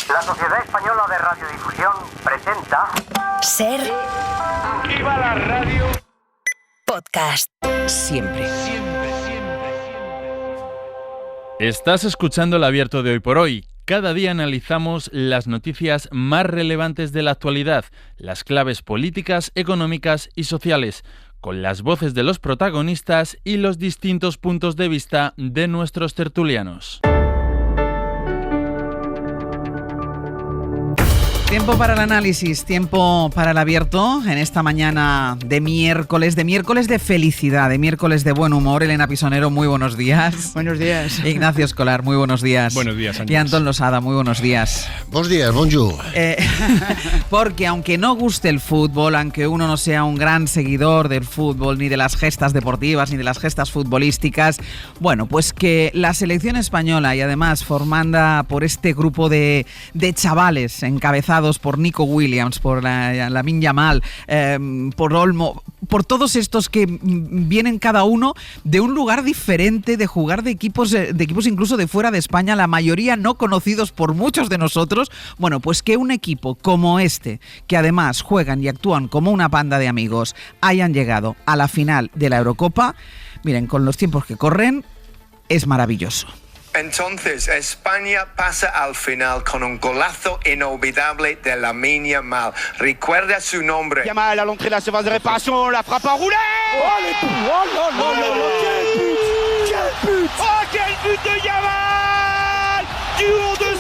La Sociedad Española de Radiodifusión presenta... Ser... ¡Viva la radio! Podcast. Siempre. Estás escuchando el Abierto de Hoy por Hoy. Cada día analizamos las noticias más relevantes de la actualidad, las claves políticas, económicas y sociales, con las voces de los protagonistas y los distintos puntos de vista de nuestros tertulianos. Tiempo para el análisis, tiempo para el abierto en esta mañana de miércoles de felicidad, de miércoles de buen humor. Elena Pisonero, muy buenos días. Buenos días. Ignacio Escolar, muy buenos días. Buenos días, Ángel. Y Antón Losada, muy buenos días. Buenos días, bonjour. Porque aunque no guste el fútbol, aunque uno no sea un gran seguidor del fútbol, ni de las gestas deportivas, ni de las gestas futbolísticas, bueno, pues que la selección española, y además formada por este grupo de chavales encabezados por Nico Williams, por Lamine Yamal, por Olmo, por todos estos que vienen cada uno de un lugar diferente, de jugar de equipos incluso de fuera de España, la mayoría no conocidos por muchos de nosotros. Bueno, pues que un equipo como este, que además juegan y actúan como una banda de amigos, hayan llegado a la final de la Eurocopa, miren, con los tiempos que corren, es maravilloso. Entonces, España pasa al final con un golazo inolvidable de Lamine Yamal. Recuerda su nombre. Yamal à l'entrée de la surface de réparation, la frappe enroulée. Oh les buts! Oh là là là là! Quel but! Oh quel but de Yamal! Du haut de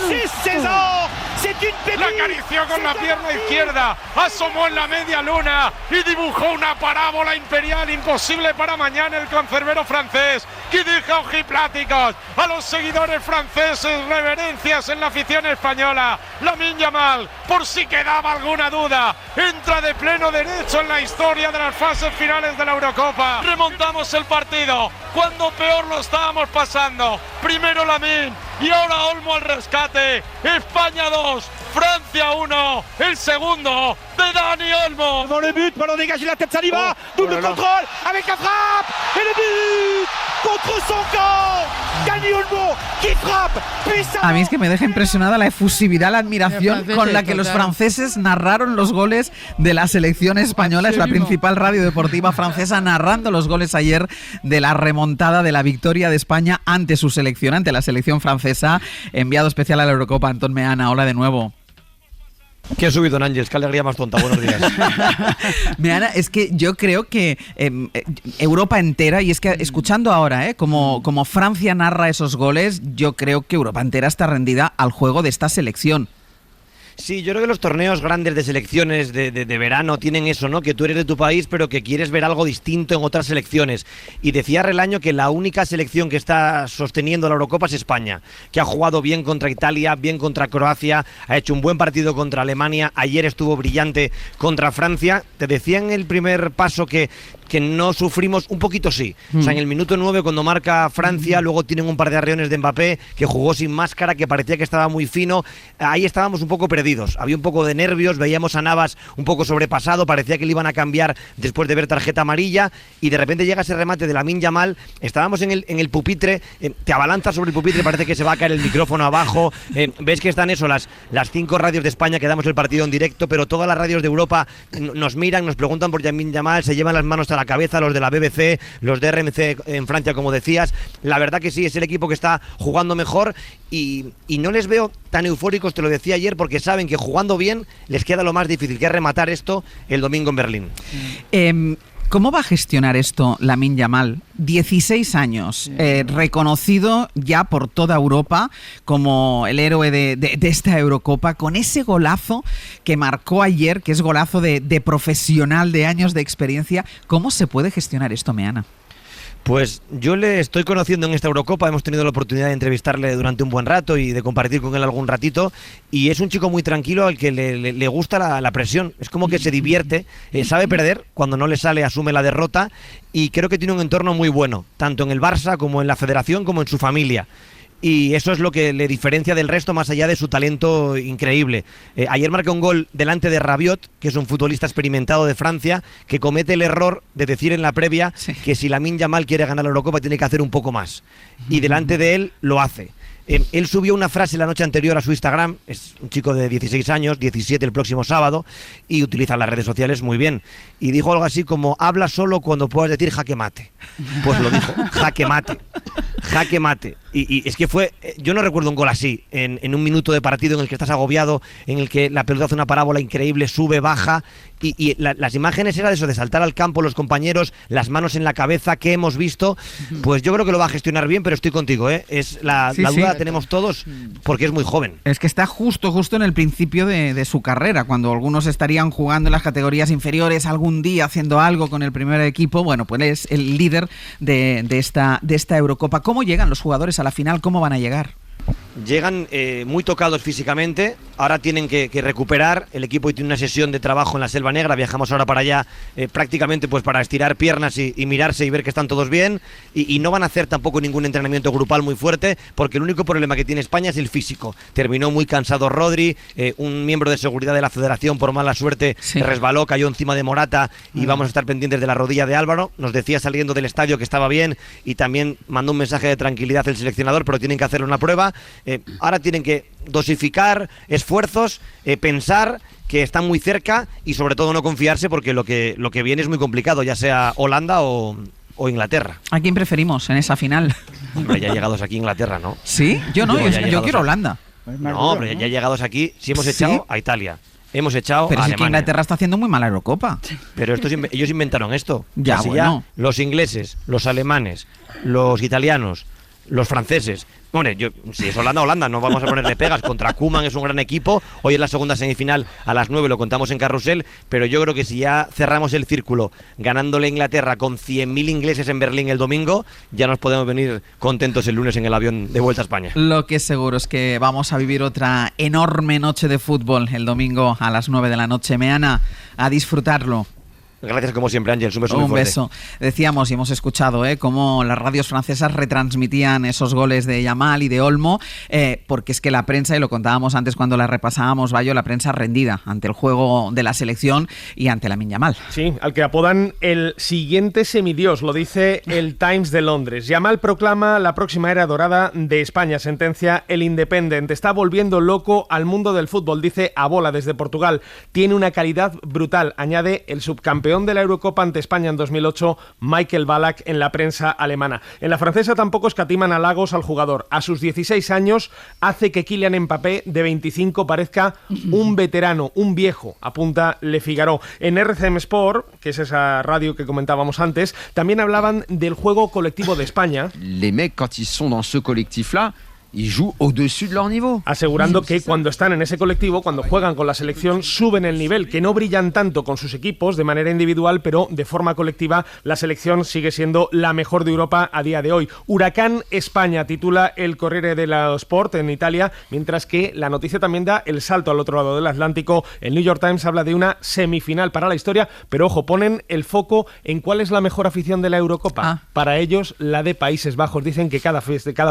16 ans! C'est une pépite. La acarició con la pierna izquierda, asomó en la media luna y dibujó una parábola imperial imposible para mañana el cancerbero francés, que deja ojipláticos a los seguidores franceses, reverencias en la afición española. Lamine Yamal, por si quedaba alguna duda, entra de pleno derecho en la historia de las fases finales de la Eurocopa. Remontamos el partido cuando peor lo estábamos pasando. Primero Lamine y ahora Olmo al rescate. España 2, Francia 1, el segundo de Dani Olmo. Devant le but, ballon dégagé, la tête Saliba, double contrôle avec la frappe et le but contre son camp. Dani Olmo qui frappe puissant. A mí es que me deja impresionada la efusividad, la admiración con la que los franceses narraron los goles de la selección española. Es la principal radio deportiva francesa narrando los goles ayer de la remontada de la victoria de España ante su selección, ante la selección francesa. Enviado especial a la Eurocopa, Antón Meana. Hola de nuevo. ¿Qué subido, Ángel? Qué alegría más tonta. Buenos días. Meana, es que yo creo que Europa entera, y es que escuchando ahora como Francia narra esos goles, yo creo que Europa entera está rendida al juego de esta selección. Sí, yo creo que los torneos grandes de selecciones de verano tienen eso, ¿no? Que tú eres de tu país, pero que quieres ver algo distinto en otras selecciones. Y decía Relaño que la única selección que está sosteniendo la Eurocopa es España, que ha jugado bien contra Italia, bien contra Croacia, ha hecho un buen partido contra Alemania, ayer estuvo brillante contra Francia. Te decía en el primer paso que no sufrimos, un poquito sí. O sea, en el minuto 9 cuando marca Francia, luego tienen un par de arreones de Mbappé, que jugó sin máscara, que parecía que estaba muy fino. Ahí estábamos un poco perdidos, había un poco de nervios, veíamos a Navas un poco sobrepasado, parecía que le iban a cambiar después de ver tarjeta amarilla, y de repente llega ese remate de Lamine Yamal. Estábamos en el pupitre, te abalanzas sobre el pupitre, parece que se va a caer el micrófono abajo. Ves que están eso, las 5 radios de España que damos el partido en directo, pero todas las radios de Europa nos miran, nos preguntan por Lamine Yamal, se llevan las manos a la cabeza, los de la BBC, los de RMC en Francia, como decías. La verdad que sí, es el equipo que está jugando mejor y no les veo tan eufóricos, te lo decía ayer, porque saben que jugando bien les queda lo más difícil, que es rematar esto el domingo en Berlín. ¿Cómo va a gestionar esto Lamine Yamal? 16 años, reconocido ya por toda Europa como el héroe de esta Eurocopa, con ese golazo que marcó ayer, que es golazo de profesional, de años de experiencia. ¿Cómo se puede gestionar esto, Meana? Pues yo le estoy conociendo en esta Eurocopa, hemos tenido la oportunidad de entrevistarle durante un buen rato y de compartir con él algún ratito, y es un chico muy tranquilo al que le gusta la presión, es como que se divierte, sabe perder, cuando no le sale asume la derrota, y creo que tiene un entorno muy bueno, tanto en el Barça como en la federación como en su familia. Y eso es lo que le diferencia del resto, más allá de su talento increíble. Ayer marcó un gol delante de Rabiot, que es un futbolista experimentado de Francia, que comete el error de decir en la previa que si Lamine Yamal quiere ganar la Eurocopa tiene que hacer un poco más. Y delante de él lo hace. Él subió una frase la noche anterior a su Instagram, es un chico de 16 años, 17 el próximo sábado, y utiliza las redes sociales muy bien. Y dijo algo así como, habla solo cuando puedas decir jaque mate. Pues lo dijo, jaque mate. Jaque mate. Y es que yo no recuerdo un gol así, en un minuto de partido en el que estás agobiado, en el que la pelota hace una parábola increíble, sube, baja, y las imágenes eran de eso, de saltar al campo los compañeros, las manos en la cabeza, que hemos visto. Pues yo creo que lo va a gestionar bien, pero estoy contigo, es la duda la tenemos todos, porque es muy joven. Es que está justo en el principio de su carrera, cuando algunos estarían jugando en las categorías inferiores, algún día haciendo algo con el primer equipo. Bueno, pues es el líder de esta Eurocopa. ¿Cómo llegan los jugadores a la final? ¿Cómo van a llegar? Llegan muy tocados físicamente, ahora tienen que recuperar, el equipo tiene una sesión de trabajo en la Selva Negra, viajamos ahora para allá prácticamente pues para estirar piernas y mirarse y ver que están todos bien, y no van a hacer tampoco ningún entrenamiento grupal muy fuerte, porque el único problema que tiene España es el físico. Terminó muy cansado Rodri, un miembro de seguridad de la federación por mala suerte resbaló, cayó encima de Morata, y vamos a estar pendientes de la rodilla de Álvaro. Nos decía saliendo del estadio que estaba bien, y también mandó un mensaje de tranquilidad el seleccionador, pero tienen que hacer una prueba. Ahora tienen que dosificar esfuerzos, pensar que están muy cerca y sobre todo no confiarse, porque lo que viene es muy complicado, ya sea Holanda o Inglaterra. ¿A quién preferimos en esa final? Hombre, ya llegados aquí Inglaterra, ¿no? ¿Sí? Yo no, yo quiero Holanda. No, hombre, ya llegados aquí, si hemos echado a Italia. Hemos echado pero a es Alemania. que Inglaterra está haciendo muy mala Eurocopa. Pero ellos inventaron esto. Ya, así bueno. Ya los ingleses, los alemanes, los italianos, los franceses. Hombre, si es Holanda, no vamos a ponerle pegas. Contra Koeman es un gran equipo. Hoy es la segunda semifinal a las 9, lo contamos en Carrusel. Pero yo creo que si ya cerramos el círculo ganándole a Inglaterra con 100.000 ingleses en Berlín el domingo, ya nos podemos venir contentos el lunes en el avión de vuelta a España. Lo que es seguro es que vamos a vivir otra enorme noche de fútbol el domingo a las 9 de la noche. Meana, a disfrutarlo. Gracias como siempre, Ángel. Un beso muy fuerte. Un beso. Decíamos y hemos escuchado cómo las radios francesas retransmitían esos goles de Yamal y de Olmo, porque es que la prensa, y lo contábamos antes cuando la repasábamos, Bayo, la prensa rendida ante el juego de la selección y ante Lamine Yamal. Sí, al que apodan el siguiente semidios, lo dice el Times de Londres. Yamal proclama la próxima era dorada de España, sentencia el Independent. Está volviendo loco al mundo del fútbol, dice Abola desde Portugal. Tiene una calidad brutal, añade el subcampeón de la Eurocopa ante España en 2008, Michael Ballack, en la prensa alemana. En la francesa tampoco escatiman halagos al jugador. A sus 16 años hace que Kylian Mbappé, de 25, parezca un veterano, un viejo, apunta Le Figaro. En RCM Sport, que es esa radio que comentábamos antes, también hablaban del juego colectivo de España. Les mecs, quand ils sont dans ce collectif-là, y jouent au-dessus de leur niveau. Asegurando que cuando están en ese colectivo, cuando juegan con la selección, suben el nivel, que no brillan tanto con sus equipos de manera individual, pero de forma colectiva la selección sigue siendo la mejor de Europa a día de hoy. Huracán España titula el Corriere dello Sport en Italia, mientras que la noticia también da el salto al otro lado del Atlántico. El New York Times habla de una semifinal para la historia, pero ojo, ponen el foco en cuál es la mejor afición de la Eurocopa. Para ellos, la de Países Bajos. Dicen que cada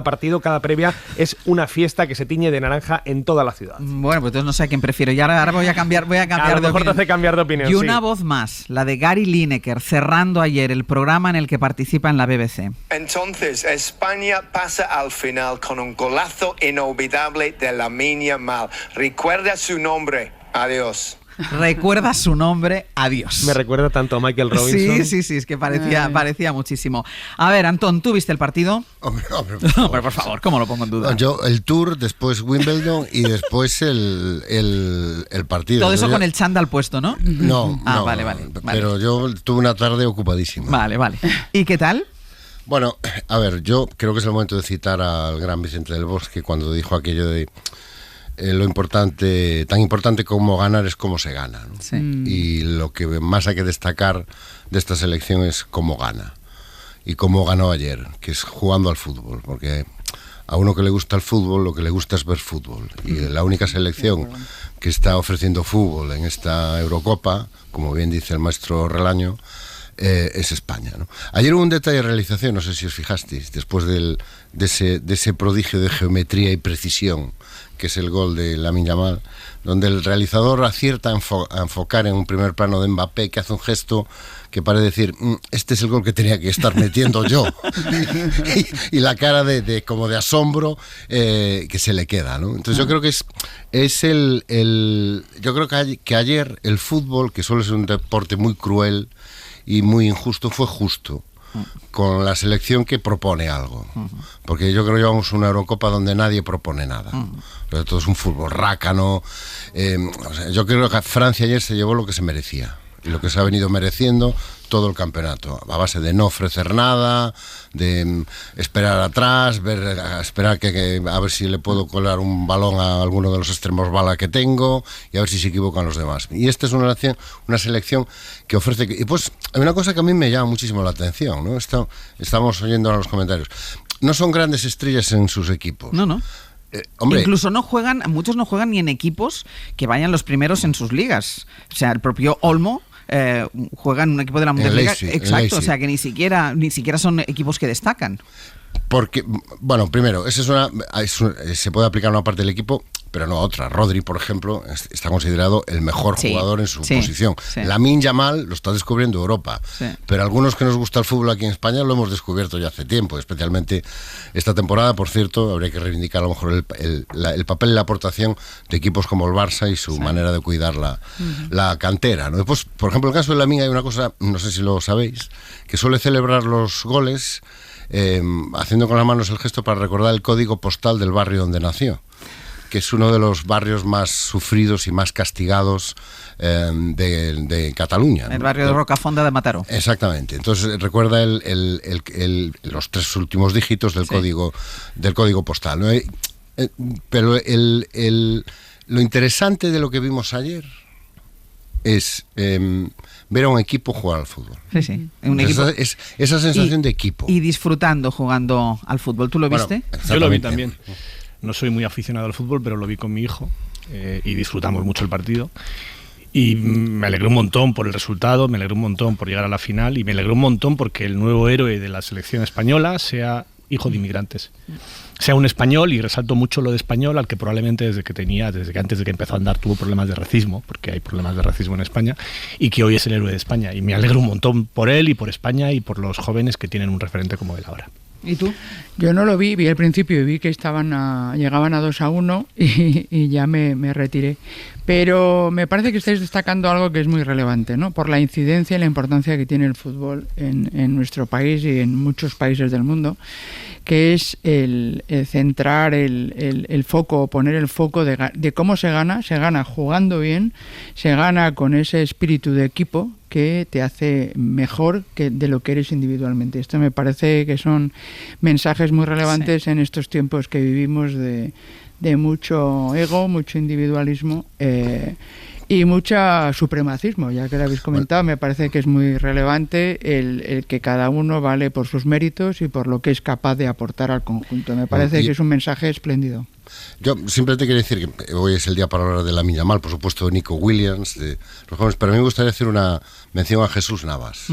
partido, cada previa es una fiesta que se tiñe de naranja en toda la ciudad. Bueno, pues entonces no sé a quién prefiero. Y ahora voy a cambiar a lo mejor te hace cambiar de opinión. Y una voz más, la de Gary Lineker, cerrando ayer el programa en el que participa en la BBC. Entonces, España pasa al final con un golazo inolvidable de Lamine Yamal. Recuerda su nombre. Adiós. Recuerda su nombre, adiós. Me recuerda tanto a Michael Robinson. Sí, es que parecía muchísimo. A ver, Antón, ¿tú viste el partido? Hombre, por favor, ¿cómo lo pongo en duda? Yo, el Tour, después Wimbledon y después el partido. Todo eso con el chándal puesto, ¿no? No. Vale. Pero yo tuve una tarde ocupadísima. Vale. ¿Y qué tal? Bueno, a ver, yo creo que es el momento de citar al gran Vicente del Bosque cuando dijo aquello de lo importante, tan importante como ganar es cómo se gana, ¿no? Sí. Y lo que más hay que destacar de esta selección es cómo gana y cómo ganó ayer, que es jugando al fútbol, porque a uno que le gusta el fútbol, lo que le gusta es ver fútbol, y la única selección que está ofreciendo fútbol en esta Eurocopa, como bien dice el maestro Relaño, es España, ¿no? Ayer hubo un detalle de realización, no sé si os fijasteis, después de ese prodigio de geometría y precisión que es el gol de Lamine Yamal, donde el realizador acierta a enfocar en un primer plano de Mbappé, que hace un gesto que parece decir, este es el gol que tenía que estar metiendo yo. y la cara de como de asombro que se le queda, ¿no? Entonces yo creo que yo creo que ayer el fútbol, que suele ser un deporte muy cruel y muy injusto, fue justo con la selección que propone algo, porque yo creo que llevamos una Eurocopa donde nadie propone nada, pero todo es un fútbol rácano. O sea, yo creo que Francia ayer se llevó lo que se merecía y lo que se ha venido mereciendo todo el campeonato, a base de no ofrecer nada, de esperar atrás, esperar a ver si le puedo colar un balón a alguno de los extremos bala que tengo y a ver si se equivocan los demás. Y esta es una selección que ofrece... Y pues hay una cosa que a mí me llama muchísimo la atención, ¿no? Estamos oyendo en los comentarios. No son grandes estrellas en sus equipos. No. Hombre, incluso muchos no juegan ni en equipos que vayan los primeros en sus ligas. O sea, el propio Olmo juega en un equipo de la Bundesliga. Exacto, o sea que ni siquiera son equipos que destacan. Porque, bueno, primero, se puede aplicar a una parte del equipo, pero no a otra. Rodri, por ejemplo, está considerado el mejor jugador en su posición. Sí. Lamine Yamal lo está descubriendo Europa, pero algunos que nos gusta el fútbol aquí en España lo hemos descubierto ya hace tiempo, especialmente esta temporada. Por cierto, habría que reivindicar a lo mejor el papel y la aportación de equipos como el Barça y su manera de cuidar la cantera, ¿no? Después, por ejemplo, en el caso de Lamine hay una cosa, no sé si lo sabéis, que suele celebrar los goles haciendo con las manos el gesto para recordar el código postal del barrio donde nació, que es uno de los barrios más sufridos y más castigados de Cataluña, ¿no? El barrio de Rocafonda de Mataró. Exactamente. Entonces recuerda los 3 últimos dígitos del código postal, ¿no? Pero lo interesante de lo que vimos ayer es ver a un equipo jugar al fútbol. Sí. Esa sensación de equipo. Y disfrutando jugando al fútbol. ¿Tú lo viste? Yo lo vi también. No soy muy aficionado al fútbol, pero lo vi con mi hijo y disfrutamos mucho el partido. Y me alegré un montón por el resultado, me alegré un montón por llegar a la final y me alegré un montón porque el nuevo héroe de la selección española sea hijo de inmigrantes. Sea un español, y resalto mucho lo de español, al que probablemente desde que antes de que empezó a andar tuvo problemas de racismo, porque hay problemas de racismo en España, y que hoy es el héroe de España. Y me alegro un montón por él y por España y por los jóvenes que tienen un referente como él ahora. ¿Y tú? Yo no lo vi el principio y vi que llegaban a 2-1 y ya me retiré. Pero me parece que estáis destacando algo que es muy relevante, ¿no? Por la incidencia y la importancia que tiene el fútbol en nuestro país y en muchos países del mundo, que es el centrar el foco, poner el foco de cómo se gana jugando bien, se gana con ese espíritu de equipo que te hace mejor que de lo que eres individualmente. Esto me parece que son mensajes muy relevantes en estos tiempos que vivimos de mucho ego, mucho individualismo y mucho supremacismo, ya que lo habéis comentado. Me parece que es muy relevante el que cada uno vale por sus méritos y por lo que es capaz de aportar al conjunto. Me parece que es un mensaje espléndido. Yo simplemente quiero decir que hoy es el día para hablar de Lamine Yamal, por supuesto de Nico Williams, de los jóvenes, pero a mí me gustaría hacer una mención a Jesús Navas,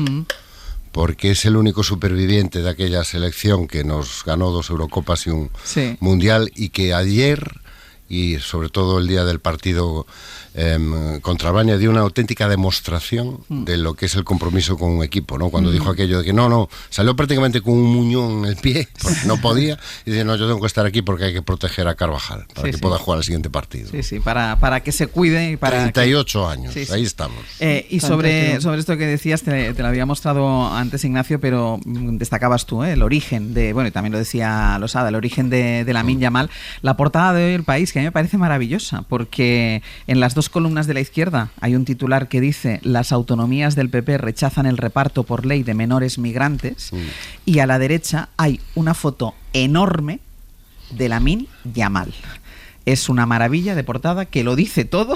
porque es el único superviviente de aquella selección que nos ganó 2 Eurocopas y un Mundial, y que ayer, y sobre todo el día del partido contra Albania, dio una auténtica demostración de lo que es el compromiso con un equipo, ¿no? Cuando dijo aquello de que no, salió prácticamente con un muñón en el pie, porque no podía, y dice, no, yo tengo que estar aquí porque hay que proteger a Carvajal, para que pueda jugar el siguiente partido. Sí, para que se cuide. Y para 38 años, ahí estamos. Y sobre esto que decías, te lo había mostrado antes Ignacio, pero destacabas tú, el origen y también lo decía Losada, el origen de Lamine Yamal. La portada de hoy El País, que a mí me parece maravillosa, porque en las 2 columnas de la izquierda hay un titular que dice: las autonomías del PP rechazan el reparto por ley de menores migrantes, y a la derecha hay una foto enorme de Lamine Yamal. Es una maravilla de portada que lo dice todo,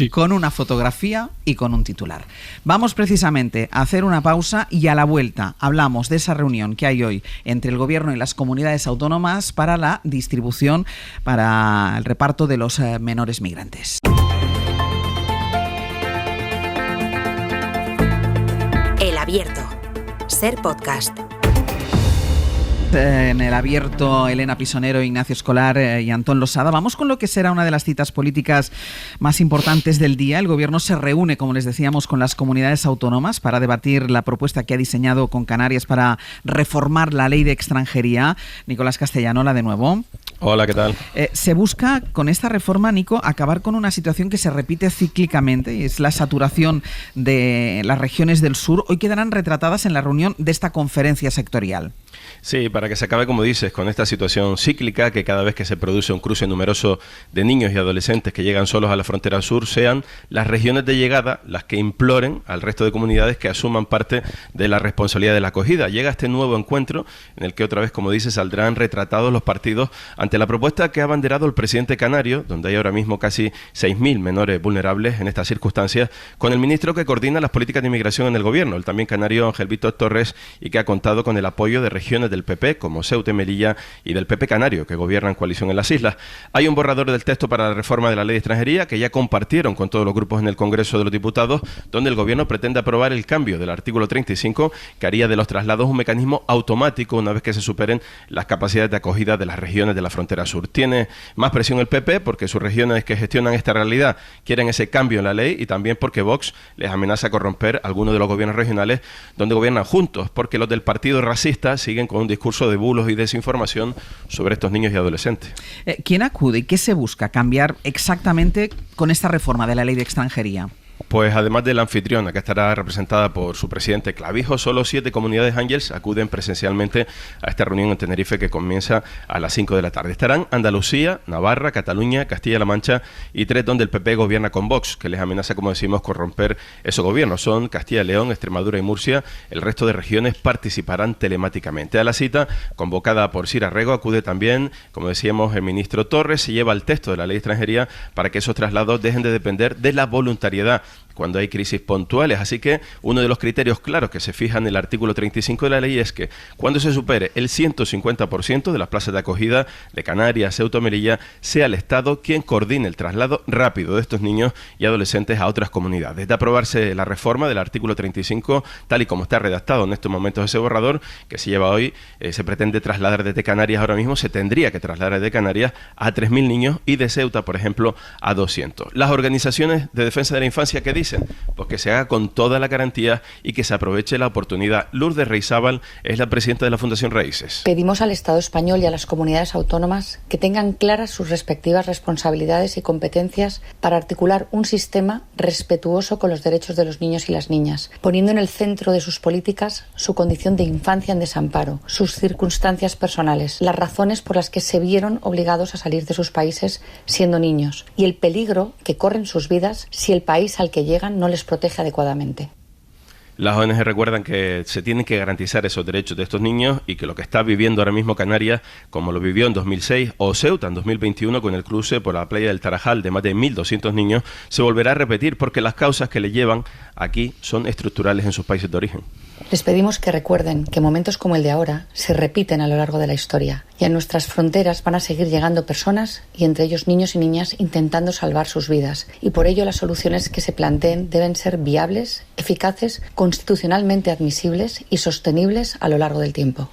con una fotografía y con un titular. Vamos precisamente a hacer una pausa y a la vuelta hablamos de esa reunión que hay hoy entre el Gobierno y las comunidades autónomas para la distribución, para el reparto de los menores migrantes. El Abierto. Ser Podcast. En el abierto, Elena Pisonero, Ignacio Escolar y Antón Losada. Vamos con lo que será una de las citas políticas más importantes del día. El Gobierno se reúne, como les decíamos, con las comunidades autónomas para debatir la propuesta que ha diseñado con Canarias para reformar la ley de extranjería. Nicolás Castellanola, de nuevo. Hola, ¿qué tal? Se busca con esta reforma, Nico, acabar con una situación que se repite cíclicamente, y es la saturación de las regiones del sur. Hoy quedarán retratadas en la reunión de esta conferencia sectorial. Sí, para que se acabe, como dices, con esta situación cíclica, que cada vez que se produce un cruce numeroso de niños y adolescentes que llegan solos a la frontera sur, sean las regiones de llegada las que imploren al resto de comunidades que asuman parte de la responsabilidad de la acogida. Llega este nuevo encuentro en el que otra vez, como dices, saldrán retratados los partidos ante la propuesta que ha abanderado el presidente canario, donde hay ahora mismo casi 6.000 menores vulnerables en estas circunstancias, con el ministro que coordina las políticas de inmigración en el gobierno, el también canario Ángel Víctor Torres, y que ha contado con el apoyo de regiones del PP como Ceuta y Melilla y del PP canario, que gobiernan coalición en las islas. Hay un borrador del texto para la reforma de la ley de extranjería que ya compartieron con todos los grupos en el Congreso de los Diputados, donde el gobierno pretende aprobar el cambio del artículo 35 que haría de los traslados un mecanismo automático una vez que se superen las capacidades de acogida de las regiones de la frontera sur. Tiene más presión el PP porque sus regiones que gestionan esta realidad quieren ese cambio en la ley, y también porque Vox les amenaza con corromper algunos de los gobiernos regionales donde gobiernan juntos, porque los del partido racista siguen con un discurso de bulos y desinformación sobre estos niños y adolescentes. ¿Quién acude y qué se busca cambiar exactamente con esta reforma de la ley de extranjería? Pues además de la anfitriona, que estará representada por su presidente Clavijo, solo 7 comunidades Ángels acuden presencialmente a esta reunión en Tenerife, que comienza a las 5 de la tarde. Estarán Andalucía, Navarra, Cataluña, Castilla-La Mancha y 3 donde el PP gobierna con Vox, que les amenaza, como decimos, corromper esos gobiernos. Son Castilla y León, Extremadura y Murcia. El resto de regiones participarán telemáticamente. A la cita, convocada por Sira Rego, acude también, como decíamos, el ministro Torres, y lleva el texto de la ley de extranjería para que esos traslados dejen de depender de la voluntariedad cuando hay crisis puntuales. Así que uno de los criterios claros que se fija en el artículo 35 de la ley es que cuando se supere el 150% de las plazas de acogida de Canarias, Ceuta o Melilla, sea el Estado quien coordine el traslado rápido de estos niños y adolescentes a otras comunidades. De aprobarse la reforma del artículo 35, tal y como está redactado en estos momentos ese borrador que se lleva hoy, se pretende trasladar desde Canarias, ahora mismo se tendría que trasladar desde Canarias a 3.000 niños y de Ceuta, por ejemplo, a 200. Las organizaciones de defensa de la infancia, ¿qué dicen? Pues que se haga con toda la garantía y que se aproveche la oportunidad. Lourdes Reizábal es la presidenta de la Fundación Raíces. Pedimos al Estado español y a las comunidades autónomas que tengan claras sus respectivas responsabilidades y competencias para articular un sistema respetuoso con los derechos de los niños y las niñas, poniendo en el centro de sus políticas su condición de infancia en desamparo, sus circunstancias personales, las razones por las que se vieron obligados a salir de sus países siendo niños y el peligro que corren sus vidas si el país al que llegan no les protege adecuadamente. Las ONG recuerdan que se tienen que garantizar esos derechos de estos niños y que lo que está viviendo ahora mismo Canarias, como lo vivió en 2006 o Ceuta en 2021 con el cruce por la playa del Tarajal de más de 1.200 niños, se volverá a repetir porque las causas que le llevan aquí son estructurales en sus países de origen. Les pedimos que recuerden que momentos como el de ahora se repiten a lo largo de la historia y a nuestras fronteras van a seguir llegando personas y entre ellos niños y niñas intentando salvar sus vidas, y por ello las soluciones que se planteen deben ser viables, eficaces, constitucionalmente admisibles y sostenibles a lo largo del tiempo.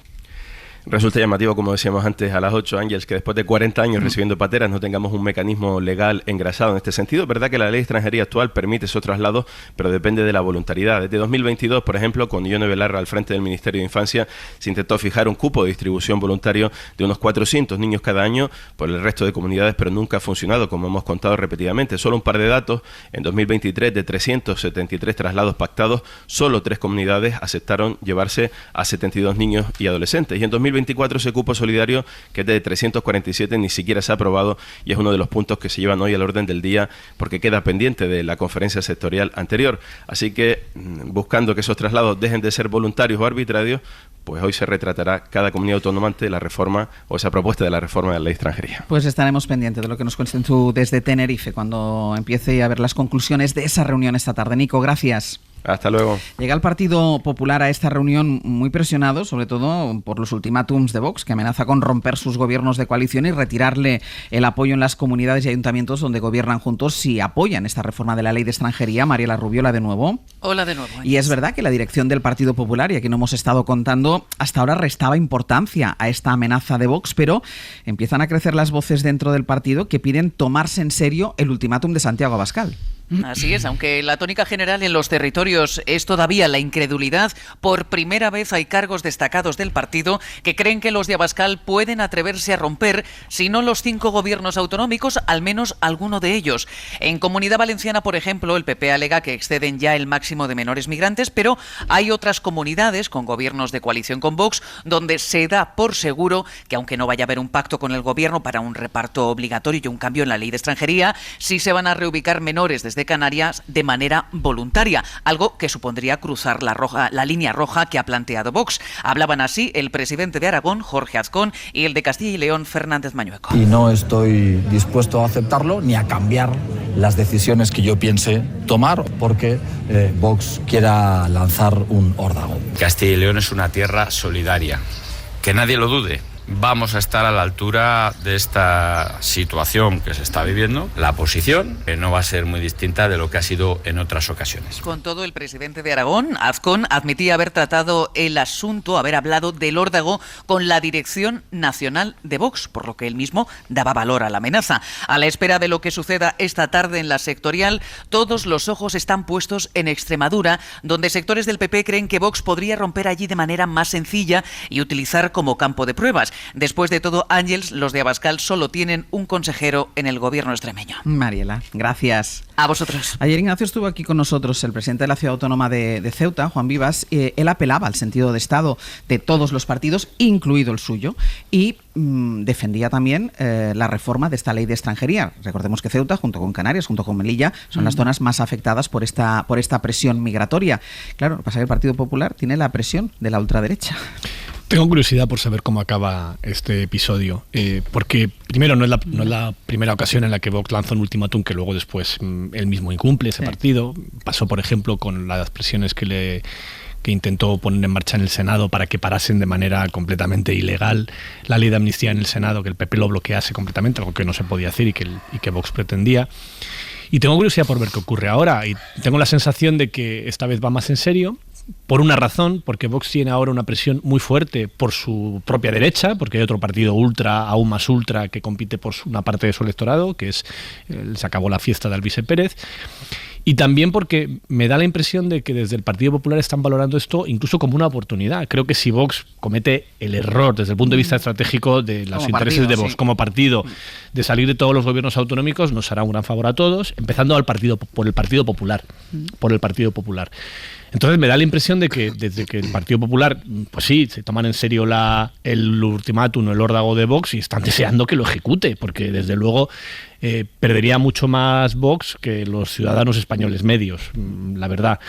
Resulta llamativo, como decíamos antes, a las 8, Ángels, que después de 40 años recibiendo pateras no tengamos un mecanismo legal engrasado en este sentido. Es verdad que la ley de extranjería actual permite esos traslados, pero depende de la voluntariedad. Desde 2022, por ejemplo, con Ione Belarra al frente del Ministerio de Infancia, se intentó fijar un cupo de distribución voluntario de unos 400 niños cada año por el resto de comunidades, pero nunca ha funcionado, como hemos contado repetidamente. Solo un par de datos: en 2023, de 373 traslados pactados, solo 3 comunidades aceptaron llevarse a 72 niños y adolescentes. Y en 2024 ese cupo solidario, que es de 347, ni siquiera se ha aprobado, y es uno de los puntos que se llevan hoy al orden del día porque queda pendiente de la conferencia sectorial anterior. Así que, buscando que esos traslados dejen de ser voluntarios o arbitrarios, pues hoy se retratará cada comunidad autónoma ante la reforma o esa propuesta de la reforma de la ley de extranjería. Pues estaremos pendientes de lo que nos cuenten tú desde Tenerife cuando empiece a ver las conclusiones de esa reunión esta tarde. Nico, gracias. Hasta luego. Llega el Partido Popular a esta reunión muy presionado, sobre todo por los ultimátums de Vox, que amenaza con romper sus gobiernos de coalición y retirarle el apoyo en las comunidades y ayuntamientos donde gobiernan juntos si apoyan esta reforma de la ley de extranjería. Mariela Rubiola, de nuevo. Hola de nuevo. Y es verdad que la dirección del Partido Popular, y aquí no hemos estado contando, hasta ahora restaba importancia a esta amenaza de Vox, pero empiezan a crecer las voces dentro del partido que piden tomarse en serio el ultimátum de Santiago Abascal. Así es, aunque la tónica general en los territorios es todavía la incredulidad, por primera vez hay cargos destacados del partido que creen que los de Abascal pueden atreverse a romper, si no los 5 gobiernos autonómicos, al menos alguno de ellos. En Comunidad Valenciana, por ejemplo, el PP alega que exceden ya el máximo de menores migrantes, pero hay otras comunidades con gobiernos de coalición con Vox donde se da por seguro que aunque no vaya a haber un pacto con el gobierno para un reparto obligatorio y un cambio en la ley de extranjería, sí se van a reubicar menores desde Canarias de manera voluntaria, algo que supondría cruzar la línea roja que ha planteado Vox. Hablaban así el presidente de Aragón, Jorge Azcón, y el de Castilla y León, Fernández Mañueco. Y no estoy dispuesto a aceptarlo ni a cambiar las decisiones que yo piense tomar porque Vox quiera lanzar un órdago. Castilla y León es una tierra solidaria, que nadie lo dude. Vamos a estar a la altura de esta situación que se está viviendo. La posición no va a ser muy distinta de lo que ha sido en otras ocasiones. Con todo, el presidente de Aragón, Azcón, admitía haber tratado el asunto, haber hablado del órdago con la dirección nacional de Vox, por lo que él mismo daba valor a la amenaza. A la espera de lo que suceda esta tarde en la sectorial, todos los ojos están puestos en Extremadura, donde sectores del PP creen que Vox podría romper allí de manera más sencilla y utilizar como campo de pruebas. Después de todo, Ángels, los de Abascal solo tienen un consejero en el gobierno extremeño. Mariela, gracias. A vosotros. Ayer Ignacio estuvo aquí con nosotros, el presidente de la Ciudad Autónoma de Ceuta, Juan Vivas. Él apelaba al sentido de Estado de todos los partidos, incluido el suyo, y defendía también la reforma de esta ley de extranjería. Recordemos que Ceuta, junto con Canarias, junto con Melilla, son las zonas más afectadas por esta presión migratoria. Claro, lo que pasa es que el Partido Popular tiene la presión de la ultraderecha. Tengo curiosidad por saber cómo acaba este episodio, porque primero no es la primera ocasión en la que Vox lanza un ultimátum que luego después él mismo incumple ese partido. Pasó, por ejemplo, con las presiones que intentó poner en marcha en el Senado para que parasen de manera completamente ilegal la ley de amnistía en el Senado, que el PP lo bloquease completamente, algo que no se podía hacer y que Vox pretendía. Y tengo curiosidad por ver qué ocurre ahora, y tengo la sensación de que esta vez va más en serio. Por una razón, porque Vox tiene ahora una presión muy fuerte por su propia derecha, porque hay otro partido ultra, aún más ultra, que compite por una parte de su electorado, que es se acabó la fiesta de Alvise Pérez. Y también porque me da la impresión de que desde el Partido Popular están valorando esto incluso como una oportunidad. Creo que si Vox comete el error desde el punto de vista estratégico de los intereses de Vox como partido, de salir de todos los gobiernos autonómicos, nos hará un gran favor a todos, empezando por el Partido Popular. Entonces me da la impresión de que desde que el Partido Popular, pues sí, se toman en serio el ultimátum, el órdago de Vox y están deseando que lo ejecute, porque desde luego perdería mucho más Vox que los ciudadanos españoles medios, la verdad.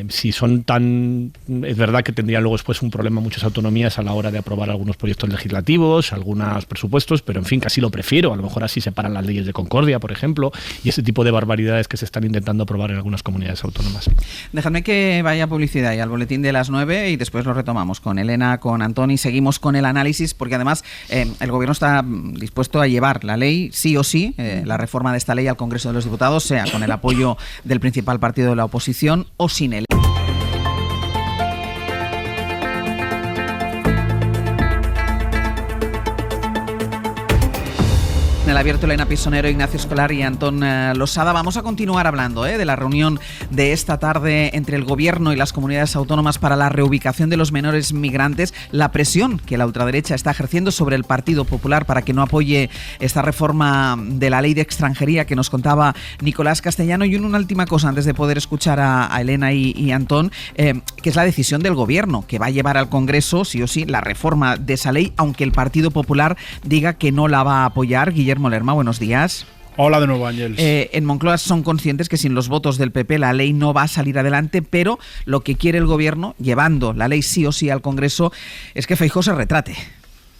Si son es verdad que tendría luego después un problema muchas autonomías a la hora de aprobar algunos proyectos legislativos, algunos presupuestos, pero en fin, casi lo prefiero. A lo mejor así separan las leyes de Concordia, por ejemplo, y ese tipo de barbaridades que se están intentando aprobar en algunas comunidades autónomas. Dejadme que vaya a publicidad y al boletín de las 9 y después lo retomamos con Elena, con Antoni, seguimos con el análisis porque además el gobierno está dispuesto a llevar la ley sí o sí, la reforma de esta ley al Congreso de los Diputados, sea con el apoyo del principal partido de la oposición o sin él. En el abierto, Elena Pisonero, Ignacio Escolar y Antón Losada. Vamos a continuar hablando de la reunión de esta tarde entre el Gobierno y las comunidades autónomas para la reubicación de los menores migrantes, la presión que la ultraderecha está ejerciendo sobre el Partido Popular para que no apoye esta reforma de la ley de extranjería que nos contaba Nicolás Castellano. Y una última cosa antes de poder escuchar a Elena y Antón, que es la decisión del Gobierno, que va a llevar al Congreso, sí o sí, la reforma de esa ley, aunque el Partido Popular diga que no la va a apoyar. Guillermo Lerma, buenos días. Hola de nuevo, Ángels. En Moncloa son conscientes que sin los votos del PP la ley no va a salir adelante, pero lo que quiere el Gobierno, llevando la ley sí o sí al Congreso, es que Feijóo se retrate.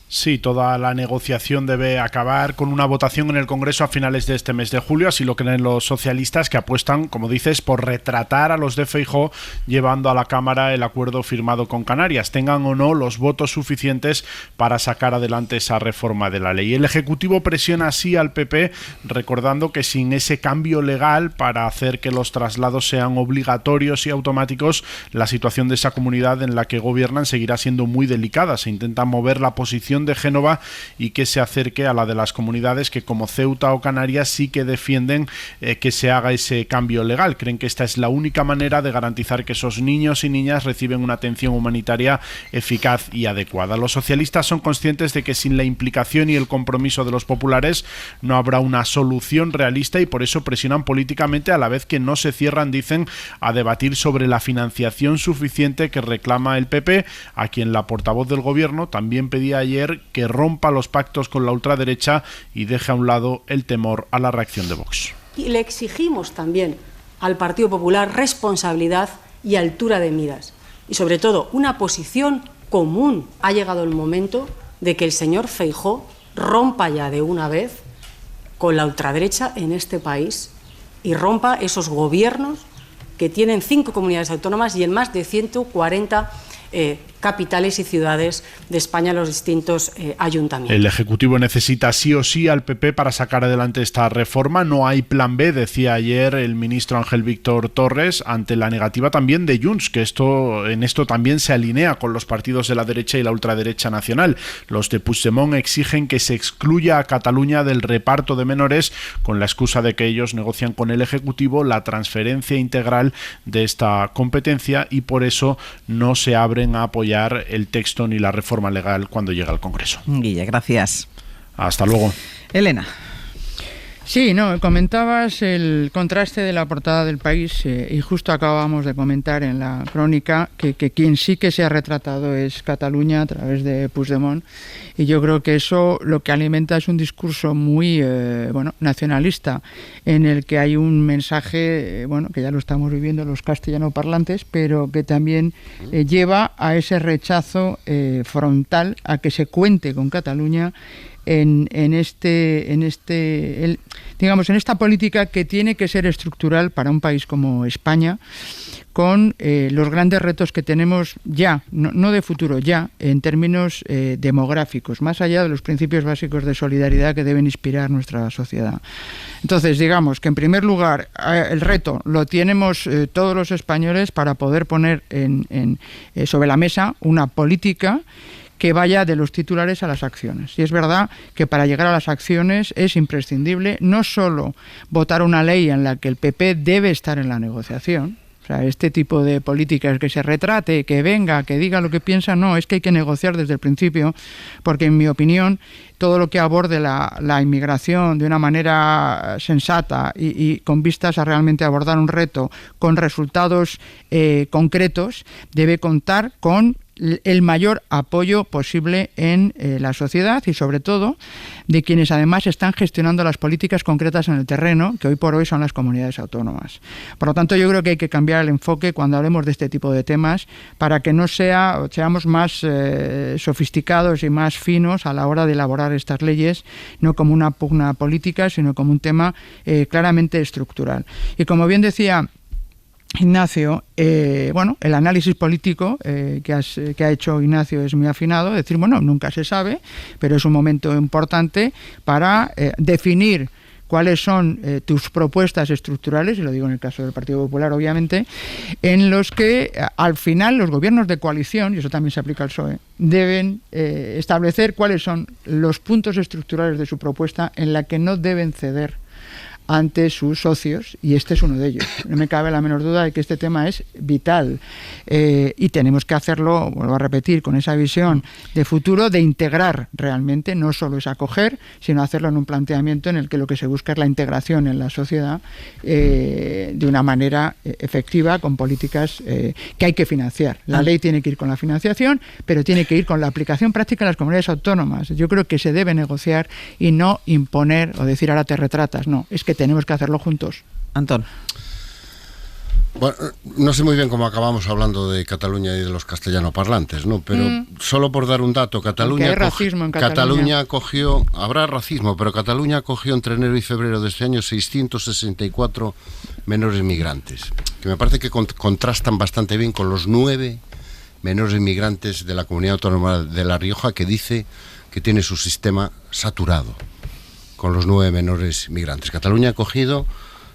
Sí, toda la negociación debe acabar con una votación en el Congreso a finales de este mes de julio, así lo creen los socialistas, que apuestan, como dices, por retratar a los de Feijóo, llevando a la Cámara el acuerdo firmado con Canarias, tengan o no los votos suficientes para sacar adelante esa reforma de la ley. El Ejecutivo presiona así al PP, recordando que sin ese cambio legal para hacer que los traslados sean obligatorios y automáticos, la situación de esa comunidad en la que gobiernan seguirá siendo muy delicada. Se intenta mover la posición de Génova y que se acerque a la de las comunidades que, como Ceuta o Canarias, sí que defienden que se haga ese cambio legal. Creen que esta es la única manera de garantizar que esos niños y niñas reciben una atención humanitaria eficaz y adecuada. Los socialistas son conscientes de que sin la implicación y el compromiso de los populares no habrá una solución realista, y por eso presionan políticamente, a la vez que no se cierran, dicen, a debatir sobre la financiación suficiente que reclama el PP, a quien la portavoz del gobierno también pedía ayer que rompa los pactos con la ultraderecha y deje a un lado el temor a la reacción de Vox. Y le exigimos también al Partido Popular responsabilidad y altura de miras, y sobre todo una posición común. Ha llegado el momento de que el señor Feijóo rompa ya de una vez con la ultraderecha en este país y rompa esos gobiernos que tienen 5 comunidades autónomas y en más de 140 capitales y ciudades de España, los distintos ayuntamientos. El Ejecutivo necesita sí o sí al PP para sacar adelante esta reforma. No hay plan B, decía ayer el ministro Ángel Víctor Torres, ante la negativa también de Junts, que en esto también se alinea con los partidos de la derecha y la ultraderecha nacional. Los de Puigdemont exigen que se excluya a Cataluña del reparto de menores, con la excusa de que ellos negocian con el Ejecutivo la transferencia integral de esta competencia, y por eso no se abren a apoyar el texto ni la reforma legal cuando llega al Congreso. Guille, gracias. Hasta luego. Elena. Sí, no, comentabas el contraste de la portada del País y justo acabamos de comentar en la crónica que quien sí que se ha retratado es Cataluña a través de Puigdemont, y yo creo que eso lo que alimenta es un discurso muy nacionalista, en el que hay un mensaje que ya lo estamos viviendo los castellanoparlantes, pero que también lleva a ese rechazo frontal a que se cuente con Cataluña en esta política que tiene que ser estructural para un país como España, con los grandes retos que tenemos ya, no de futuro, ya en términos demográficos, más allá de los principios básicos de solidaridad que deben inspirar nuestra sociedad. Entonces, digamos que en primer lugar el reto lo tenemos todos los españoles para poder poner sobre la mesa una política que vaya de los titulares a las acciones. Y es verdad que para llegar a las acciones es imprescindible no solo votar una ley en la que el PP debe estar en la negociación, o sea, este tipo de políticas que se retrate, que venga, que diga lo que piensa, no, es que hay que negociar desde el principio, porque en mi opinión todo lo que aborde la inmigración de una manera sensata y con vistas a realmente abordar un reto con resultados concretos, debe contar con el mayor apoyo posible en la sociedad y sobre todo de quienes además están gestionando las políticas concretas en el terreno, que hoy por hoy son las comunidades autónomas. Por lo tanto, yo creo que hay que cambiar el enfoque cuando hablemos de este tipo de temas para que no seamos más sofisticados y más finos a la hora de elaborar estas leyes, no como una pugna política, sino como un tema claramente estructural. Y como bien decía Ignacio, el análisis político que ha hecho Ignacio es muy afinado, es decir, nunca se sabe, pero es un momento importante para definir cuáles son tus propuestas estructurales, y lo digo en el caso del Partido Popular, obviamente, en los que al final los gobiernos de coalición, y eso también se aplica al PSOE, deben establecer cuáles son los puntos estructurales de su propuesta en la que no deben ceder ante sus socios, y este es uno de ellos. No me cabe la menor duda de que este tema es vital y tenemos que hacerlo, vuelvo a repetir, con esa visión de futuro de integrar realmente, no solo es acoger, sino hacerlo en un planteamiento en el que lo que se busca es la integración en la sociedad de una manera efectiva, con políticas que hay que financiar. La ley tiene que ir con la financiación, pero tiene que ir con la aplicación práctica en las comunidades autónomas. Yo creo que se debe negociar y no imponer o decir ahora te retratas, no, es que tenemos que hacerlo juntos. Antón. Bueno, no sé muy bien cómo acabamos hablando de Cataluña y de los castellanoparlantes, ¿no? Pero solo por dar un dato, Cataluña, hay racismo en Cataluña acogió, habrá racismo, pero Cataluña acogió entre enero y febrero de este año 664 menores migrantes, que me parece que contrastan bastante bien con los 9 menores migrantes de la Comunidad Autónoma de La Rioja, que dice que tiene su sistema saturado con los 9 menores migrantes. Cataluña ha acogido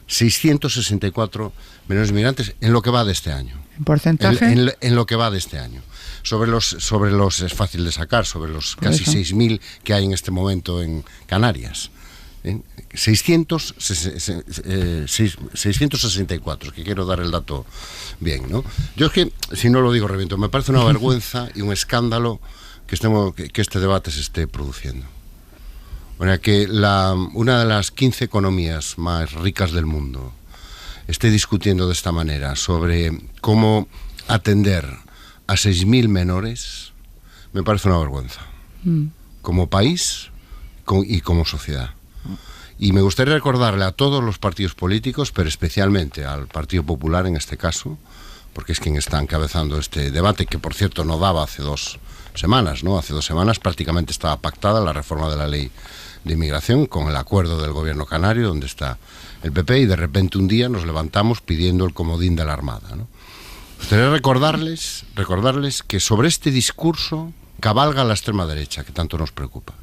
664 menores migrantes en lo que va de este año. ¿En porcentaje? En lo que va de este año. Sobre los es fácil de sacar, sobre los casi 6.000 que hay en este momento en Canarias. 664, que quiero dar el dato bien, ¿no? Yo es que, si no lo digo, reviento. Me parece una vergüenza y un escándalo que este debate se esté produciendo. O sea, que una de las 15 economías más ricas del mundo esté discutiendo de esta manera sobre cómo atender a 6.000 menores, me parece una vergüenza. Como país y como sociedad. Y me gustaría recordarle a todos los partidos políticos, pero especialmente al Partido Popular en este caso, porque es quien está encabezando este debate, que por cierto no daba hace 2 semanas, ¿no? Hace 2 semanas prácticamente estaba pactada la reforma de la ley de inmigración con el acuerdo del gobierno canario, donde está el PP, y de repente un día nos levantamos pidiendo el comodín de la Armada, ¿no? Me gustaría recordarles que sobre este discurso cabalga la extrema derecha, que tanto nos preocupa.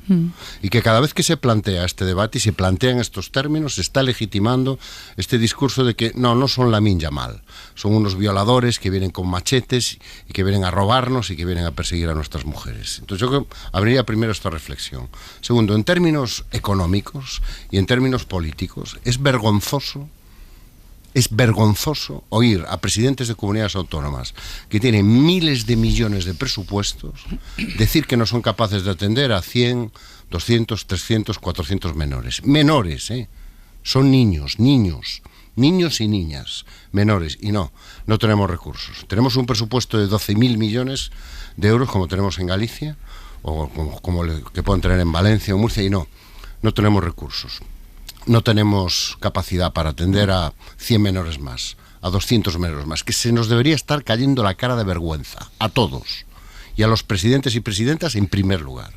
Y que cada vez que se plantea este debate y se plantean estos términos, se está legitimando este discurso de que no son Lamine Yamal, son unos violadores que vienen con machetes y que vienen a robarnos y que vienen a perseguir a nuestras mujeres. Entonces yo creo que habría primero esta reflexión. Segundo, en términos económicos y en términos políticos, es vergonzoso oír a presidentes de comunidades autónomas que tienen miles de millones de presupuestos decir que no son capaces de atender a 100, 200, 300, 400 menores. Menores, son niños y niñas, menores. Y no tenemos recursos. Tenemos un presupuesto de 12.000 millones de euros como tenemos en Galicia, o como que pueden tener en Valencia o Murcia, y no tenemos recursos. No tenemos capacidad para atender a 100 menores más, a 200 menores más, que se nos debería estar cayendo la cara de vergüenza, a todos, y a los presidentes y presidentas en primer lugar.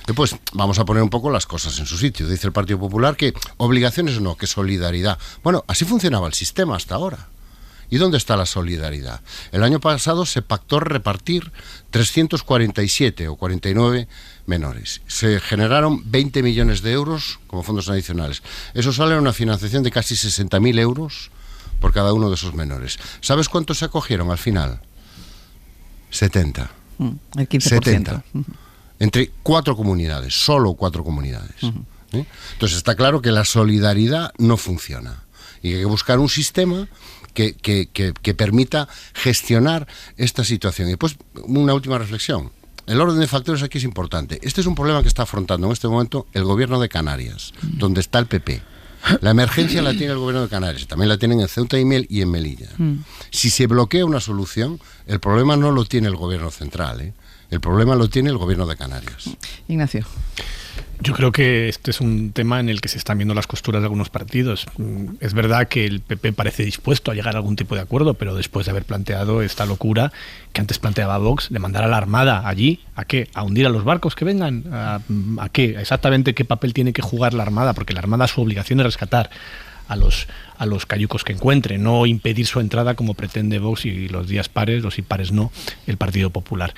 Después, vamos a poner un poco las cosas en su sitio. Dice el Partido Popular que obligaciones no, que solidaridad. Bueno, así funcionaba el sistema hasta ahora. ¿Y dónde está la solidaridad? El año pasado se pactó repartir 347 o 49 menores. Se generaron 20 millones de euros como fondos adicionales. Eso sale a una financiación de casi 60.000 euros por cada uno de esos menores. ¿Sabes cuántos se acogieron al final? 70. El 15%. 70. Entre 4 comunidades, solo 4 comunidades. Entonces está claro que la solidaridad no funciona. Y hay que buscar un sistema que permita gestionar esta situación. Y después, una última reflexión. El orden de factores aquí es importante. Este es un problema que está afrontando en este momento el gobierno de Canarias, donde está el PP. La emergencia la tiene el gobierno de Canarias, también la tienen en Ceuta y en Melilla. Si se bloquea una solución, el problema no lo tiene el gobierno central, el problema lo tiene el gobierno de Canarias. Ignacio. Yo creo que este es un tema en el que se están viendo las costuras de algunos partidos. Es verdad que el PP parece dispuesto a llegar a algún tipo de acuerdo, pero después de haber planteado esta locura que antes planteaba Vox, de mandar a la Armada allí, ¿a qué? ¿A hundir a los barcos que vengan? ¿A qué? Exactamente qué papel tiene que jugar la Armada, porque la Armada su obligación es rescatar a los cayucos que encuentre, no impedir su entrada como pretende Vox y los días pares, los impares no, el Partido Popular.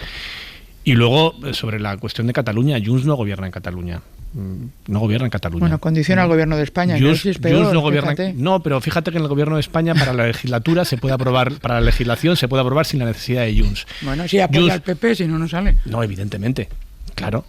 Y luego, sobre la cuestión de Cataluña, Junts no gobierna en Cataluña. No gobierna en Cataluña. Bueno, condiciona al gobierno de España. Junts es peor, no gobierna. No, pero fíjate que en el gobierno de España para la legislatura se puede aprobar, para la legislación se puede aprobar sin la necesidad de Junts. Bueno, si apoya al PP, si no sale. No, evidentemente, claro.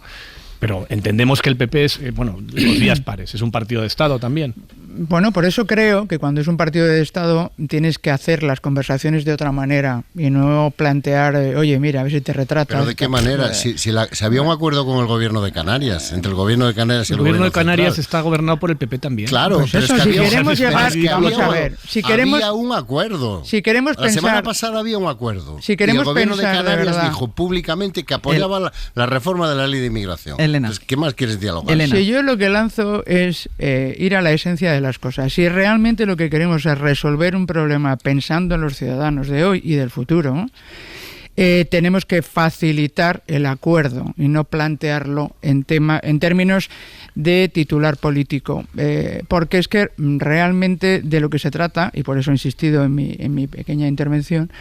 Pero entendemos que el PP es, los días pares, es un partido de Estado también. Bueno, por eso creo que cuando es un partido de Estado tienes que hacer las conversaciones de otra manera y no plantear, oye, mira, a ver si te retratas. ¿Pero de qué manera? Si había un acuerdo con el gobierno de Canarias, entre el gobierno de Canarias y el gobierno de Canarias central. está gobernado por el PP también. Claro, pues pero eso, es que si queremos llegar, vamos a ver, si queremos, había un acuerdo. Si queremos la semana pasada había un acuerdo. Si queremos y el gobierno de pensar Canarias de dijo públicamente que apoyaba la reforma de la ley de inmigración. Elena. Entonces, ¿qué más quieres dialogar? Elena. Si yo lo que lanzo es ir a la esencia de las cosas. Si realmente lo que queremos es resolver un problema pensando en los ciudadanos de hoy y del futuro, tenemos que facilitar el acuerdo y no plantearlo en términos de titular político, porque es que realmente de lo que se trata, y por eso he insistido en mi pequeña intervención,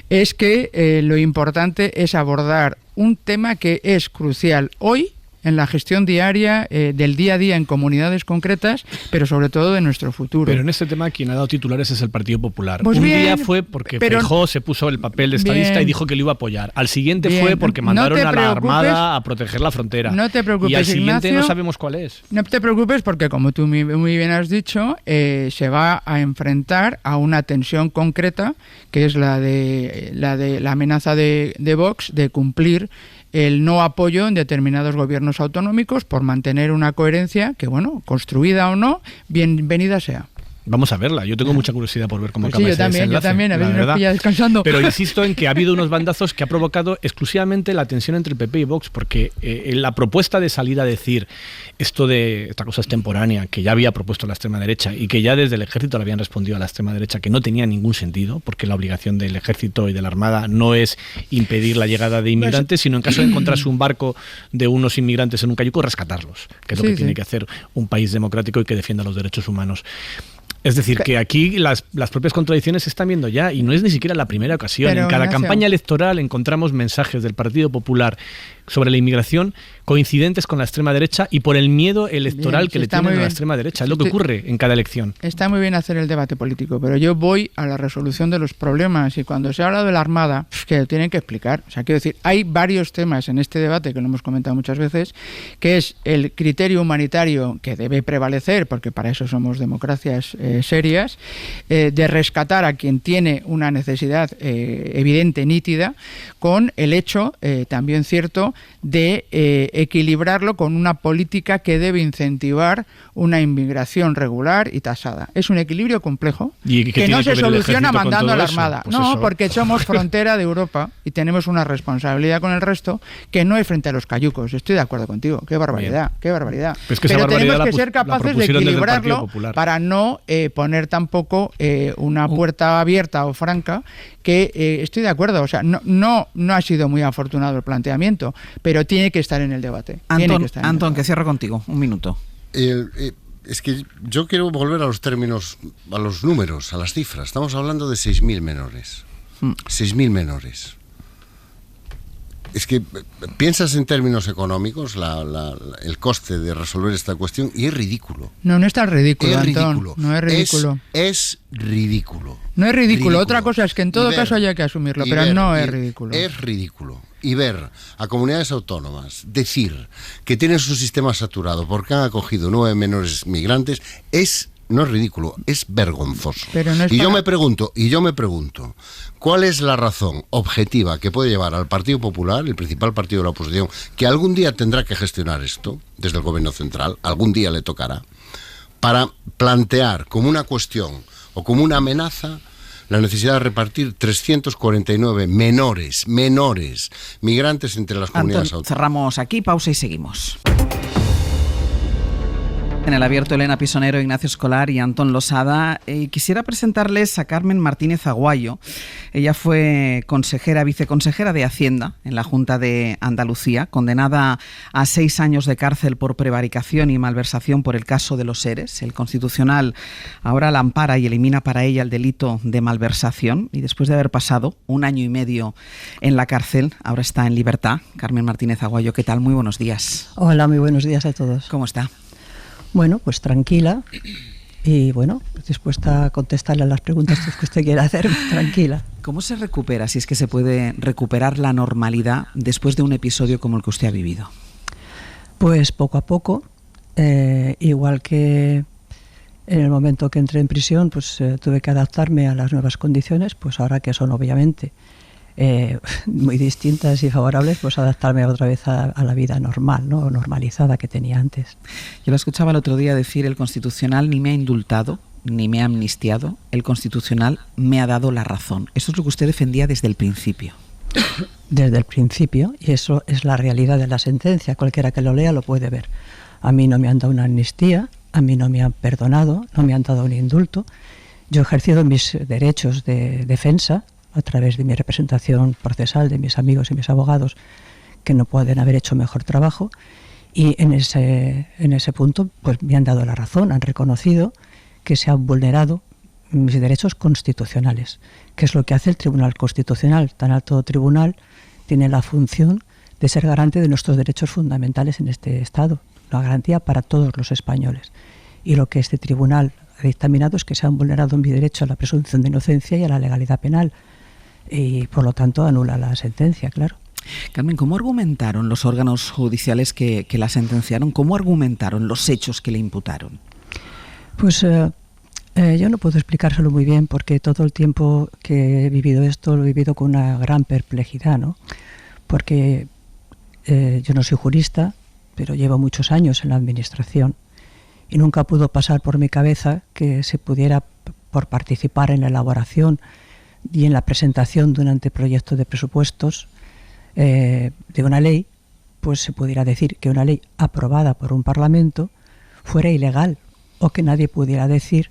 es que lo importante es abordar un tema que es crucial hoy en la gestión diaria del día a día en comunidades concretas, pero sobre todo de nuestro futuro. Pero en este tema quien ha dado titulares es el Partido Popular. Pues un bien, día fue porque Feijóo se puso el papel de estadista bien, y dijo que lo iba a apoyar. Al siguiente bien, fue porque mandaron no a la Armada a proteger la frontera. No te preocupes, y al siguiente Ignacio, no sabemos cuál es. No te preocupes porque, como tú muy bien has dicho, se va a enfrentar a una tensión concreta, que es la de la amenaza de Vox de cumplir el no apoyo en determinados gobiernos autonómicos por mantener una coherencia que, bueno, construida o no, bienvenida sea. Vamos a verla. Yo tengo mucha curiosidad por ver cómo acaba ese desenlace. Yo también, a ver si nos pilla descansando. Pero insisto en que ha habido unos bandazos que ha provocado exclusivamente la tensión entre el PP y Vox, porque la propuesta de salir a decir esta cosa es temporánea, que ya había propuesto la extrema derecha y que ya desde el ejército le habían respondido a la extrema derecha, que no tenía ningún sentido, porque la obligación del ejército y de la armada no es impedir la llegada de inmigrantes, sino en caso de encontrarse un barco de unos inmigrantes en un cayuco, rescatarlos, que es lo que tiene que hacer un país democrático y que defienda los derechos humanos. Es decir, que aquí las propias contradicciones se están viendo ya y no es ni siquiera la primera ocasión. Pero, en cada Ignacio, campaña electoral encontramos mensajes del Partido Popular sobre la inmigración coincidentes con la extrema derecha y por el miedo electoral que le tienen a la extrema derecha. Es lo que ocurre en cada elección. Está muy bien hacer el debate político, pero yo voy a la resolución de los problemas y cuando se ha hablado de la Armada, que lo tienen que explicar. O sea, quiero decir, hay varios temas en este debate que lo hemos comentado muchas veces, que es el criterio humanitario que debe prevalecer, porque para eso somos democracias serias, de rescatar a quien tiene una necesidad evidente, nítida, con el hecho, también cierto, de equilibrarlo con una política que debe incentivar una inmigración regular y tasada. Es un equilibrio complejo que no se soluciona mandando a la Armada. Pues no, eso. porque somos frontera de Europa y tenemos una responsabilidad con el resto que no es frente a los cayucos. Estoy de acuerdo contigo. Qué barbaridad, qué barbaridad. Pues que pero tenemos barbaridad que ser capaces de equilibrarlo para no poner tampoco una puerta abierta o franca, que estoy de acuerdo. O sea, no ha sido muy afortunado el planteamiento, pero tiene que estar en el debate. Antón, que cierro contigo. Un minuto. Es que yo quiero volver a los términos, a los números, a las cifras. Estamos hablando de 6.000 menores. 6.000 menores. Es que piensas en términos económicos el coste de resolver esta cuestión y es ridículo. No es tan ridículo, es Antón. Ridículo. No es ridículo. Es ridículo. No es ridículo. Otra cosa es que en todo caso haya que asumirlo, pero no es ridículo. Es ridículo. Y ver a comunidades autónomas decir que tienen su sistema saturado porque han acogido 9 menores migrantes no es ridículo, es vergonzoso. Pero no es yo me pregunto, ¿cuál es la razón objetiva que puede llevar al Partido Popular, el principal partido de la oposición, que algún día tendrá que gestionar esto desde el gobierno central, algún día le tocará, para plantear como una cuestión o como una amenaza la necesidad de repartir 349 menores migrantes entre las comunidades autónomas? Cerramos aquí, pausa y seguimos. En el abierto, Elena Pisonero, Ignacio Escolar y Antón Losada. Quisiera presentarles a Carmen Martínez Aguayo. Ella fue viceconsejera de Hacienda en la Junta de Andalucía, condenada a 6 años de cárcel por prevaricación y malversación por el caso de los ERES. El Constitucional ahora la ampara y elimina para ella el delito de malversación. Y después de haber pasado 1 año y medio en la cárcel, ahora está en libertad. Carmen Martínez Aguayo, ¿qué tal? Muy buenos días. Hola, muy buenos días a todos. ¿Cómo está? Bueno, pues tranquila y bueno, dispuesta a contestarle a las preguntas que usted quiera hacer, tranquila. ¿Cómo se recupera, si es que se puede recuperar la normalidad después de un episodio como el que usted ha vivido? Pues poco a poco, igual que en el momento que entré en prisión, pues tuve que adaptarme a las nuevas condiciones, pues ahora que son obviamente muy distintas y favorables, pues adaptarme otra vez a la vida normal, ¿no? Normalizada que tenía antes. Yo lo escuchaba el otro día decir: el Constitucional ni me ha indultado ni me ha amnistiado, el Constitucional me ha dado la razón. Eso es lo que usted defendía desde el principio. desde el principio, y eso es la realidad de la sentencia. Cualquiera que lo lea lo puede ver. A mí no me han dado una amnistía, a mí no me han perdonado, no me han dado un indulto. Yo he ejercido mis derechos de defensa a través de mi representación procesal, de mis amigos y mis abogados, que no pueden haber hecho mejor trabajo, y en ese punto pues me han dado la razón, han reconocido que se han vulnerado mis derechos constitucionales, que es lo que hace el Tribunal Constitucional. Tan alto tribunal tiene la función de ser garante de nuestros derechos fundamentales en este Estado, una garantía para todos los españoles. Y lo que este tribunal ha dictaminado es que se han vulnerado mi derecho a la presunción de inocencia y a la legalidad penal, y por lo tanto anula la sentencia, claro. Carmen, ¿cómo argumentaron los órganos judiciales que la sentenciaron? ¿Cómo argumentaron los hechos que le imputaron? Pues yo no puedo explicárselo muy bien, porque todo el tiempo que he vivido esto lo he vivido con una gran perplejidad, ¿no? Porque yo no soy jurista, pero llevo muchos años en la administración y nunca pudo pasar por mi cabeza que se pudiera, por participar en la elaboración y en la presentación de un anteproyecto de presupuestos de una ley, pues se pudiera decir que una ley aprobada por un Parlamento fuera ilegal, o que nadie pudiera decir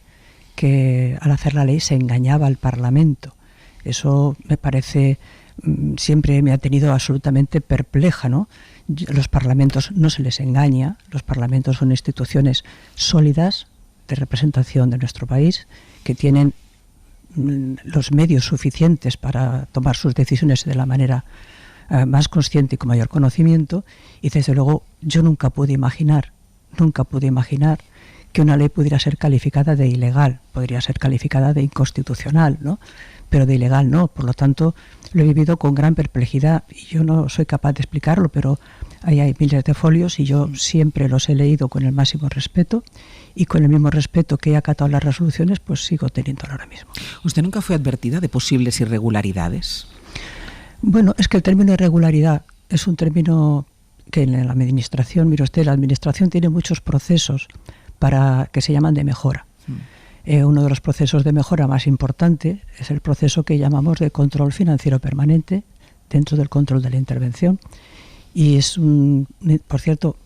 que al hacer la ley se engañaba al Parlamento. Eso me parece, siempre me ha tenido absolutamente perpleja, ¿no? Los parlamentos no se les engaña, los parlamentos son instituciones sólidas de representación de nuestro país, que tienen los medios suficientes para tomar sus decisiones de la manera más consciente y con mayor conocimiento, y desde luego yo nunca pude imaginar que una ley pudiera ser calificada de ilegal. Podría ser calificada de inconstitucional, ¿no? Pero de ilegal no. Por lo tanto, lo he vivido con gran perplejidad, y yo no soy capaz de explicarlo, pero ahí hay miles de folios y yo siempre los he leído con el máximo respeto, y con el mismo respeto que he acatado las resoluciones, pues sigo teniéndolo ahora mismo. ¿Usted nunca fue advertida de posibles irregularidades? Bueno, es que el término irregularidad es un término que en la administración, mire usted, la administración tiene muchos procesos que se llaman de mejora. Uno de los procesos de mejora más importante es el proceso que llamamos de control financiero permanente, dentro del control de la intervención. Y es por cierto,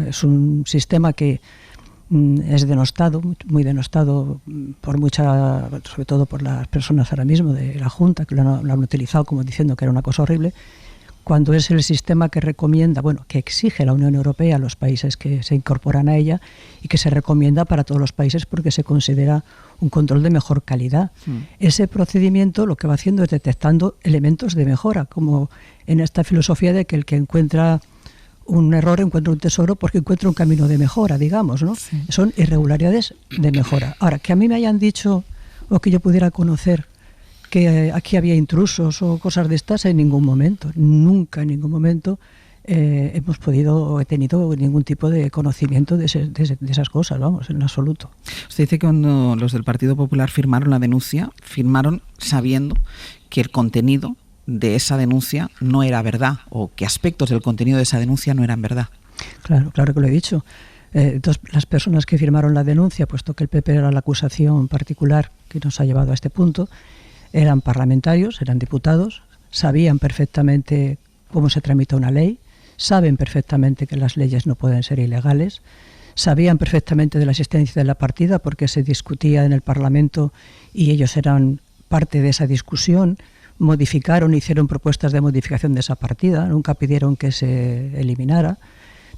es un sistema que es denostado, muy denostado sobre todo por las personas ahora mismo de la Junta, que lo han utilizado como diciendo que era una cosa horrible, cuando es el sistema que recomienda, que exige la Unión Europea a los países que se incorporan a ella, y que se recomienda para todos los países porque se considera un control de mejor calidad. Ese procedimiento lo que va haciendo es detectando elementos de mejora, como en esta filosofía de que el que encuentra un error encuentra un tesoro porque encuentra un camino de mejora, digamos, ¿no? Sí. Son irregularidades de mejora. Ahora, que a mí me hayan dicho o que yo pudiera conocer que aquí había intrusos o cosas de estas, en ningún momento, nunca en ningún momento hemos podido o he tenido ningún tipo de conocimiento de esas cosas, vamos, en absoluto. Usted dice que cuando los del Partido Popular firmaron la denuncia, firmaron sabiendo que el contenido de esa denuncia no era verdad, o que aspectos del contenido de esa denuncia no eran verdad. Claro que lo he dicho. Las personas que firmaron la denuncia, puesto que el PP era la acusación particular que nos ha llevado a este punto, eran parlamentarios, eran diputados, sabían perfectamente cómo se tramita una ley, saben perfectamente que las leyes no pueden ser ilegales, sabían perfectamente de la existencia de la partida porque se discutía en el Parlamento y ellos eran parte de esa discusión. Modificaron, hicieron propuestas de modificación de esa partida, nunca pidieron que se eliminara.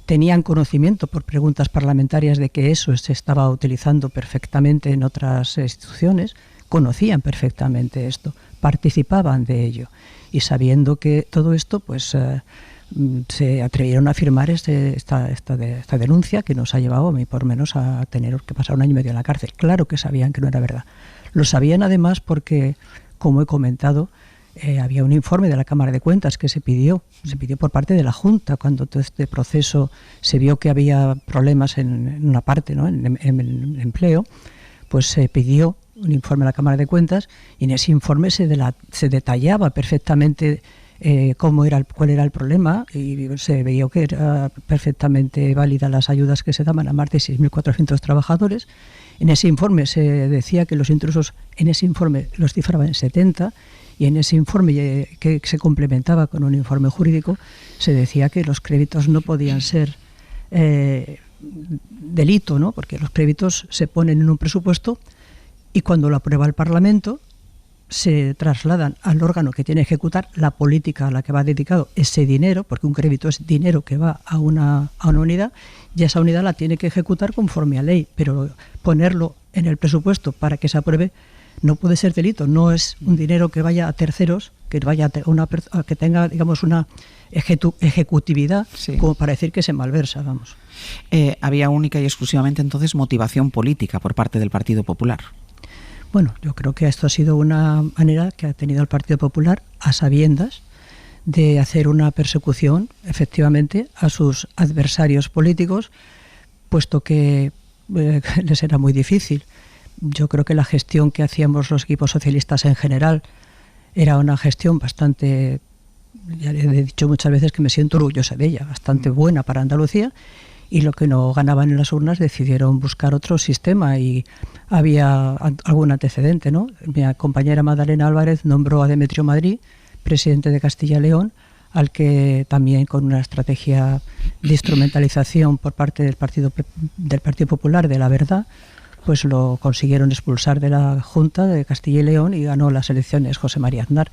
Tenían conocimiento por preguntas parlamentarias de que eso se estaba utilizando perfectamente en otras instituciones, conocían perfectamente esto, participaban de ello, y sabiendo que todo esto, pues se atrevieron a firmar esta denuncia que nos ha llevado a mí por menos a tener que pasar 1 año y medio en la cárcel. Claro que sabían que no era verdad. Lo sabían además porque, como he comentado, había un informe de la Cámara de Cuentas que se pidió por parte de la Junta cuando todo este proceso se vio que había problemas en una parte, ¿no? en el empleo, pues se pidió un informe a la Cámara de Cuentas, y en ese informe se detallaba perfectamente cuál era el problema, y se veía que era perfectamente válida las ayudas que se daban a más de 6.400 trabajadores. En ese informe se decía que los intrusos, en ese informe los cifraban en 70, y en ese informe que se complementaba con un informe jurídico se decía que los créditos no podían ser delito, ¿no? Porque los créditos se ponen en un presupuesto y cuando lo aprueba el Parlamento se trasladan al órgano que tiene que ejecutar la política a la que va dedicado ese dinero, porque un crédito es dinero que va a una unidad, y esa unidad la tiene que ejecutar conforme a ley, pero ponerlo en el presupuesto para que se apruebe no puede ser delito, no es un dinero que vaya a terceros, que vaya a que tenga, digamos, una ejecutividad, sí, como para decir que se malversa, vamos. Había única y exclusivamente entonces motivación política por parte del Partido Popular. Bueno, yo creo que esto ha sido una manera que ha tenido el Partido Popular, a sabiendas, de hacer una persecución, efectivamente, a sus adversarios políticos, puesto que les era muy difícil. Yo creo que la gestión que hacíamos los equipos socialistas en general era una gestión bastante, ya he dicho muchas veces que me siento orgullosa de ella, bastante buena para Andalucía, y lo que no ganaban en las urnas decidieron buscar otro sistema y había algún antecedente, ¿no? Mi compañera Magdalena Álvarez nombró a Demetrio Madrid, presidente de Castilla y León, al que también con una estrategia de instrumentalización por parte del Partido Popular de la Verdad, pues lo consiguieron expulsar de la Junta de Castilla y León y ganó las elecciones José María Aznar.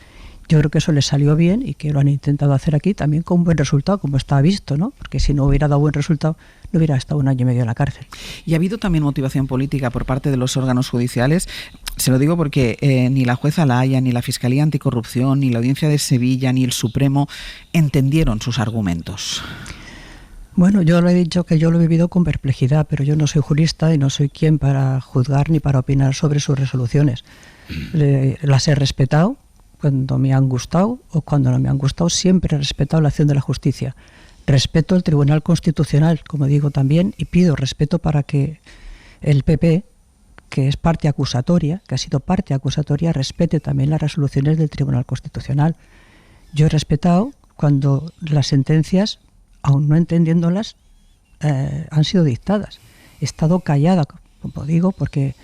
Yo creo que eso les salió bien y que lo han intentado hacer aquí también con buen resultado, como está visto, ¿no? Porque si no hubiera dado buen resultado, no hubiera estado 1 año y medio en la cárcel. ¿Y ha habido también motivación política por parte de los órganos judiciales? Se lo digo porque ni la jueza La Haya, ni la Fiscalía Anticorrupción, ni la Audiencia de Sevilla, ni el Supremo entendieron sus argumentos. Bueno, yo le he dicho que yo lo he vivido con perplejidad, pero yo no soy jurista y no soy quien para juzgar ni para opinar sobre sus resoluciones. Las he respetado cuando me han gustado o cuando no me han gustado, siempre he respetado la acción de la justicia. Respeto el Tribunal Constitucional, como digo también, y pido respeto para que el PP, que es parte acusatoria, que ha sido parte acusatoria, respete también las resoluciones del Tribunal Constitucional. Yo he respetado cuando las sentencias, aun no entendiéndolas, han sido dictadas. He estado callada, como digo, porque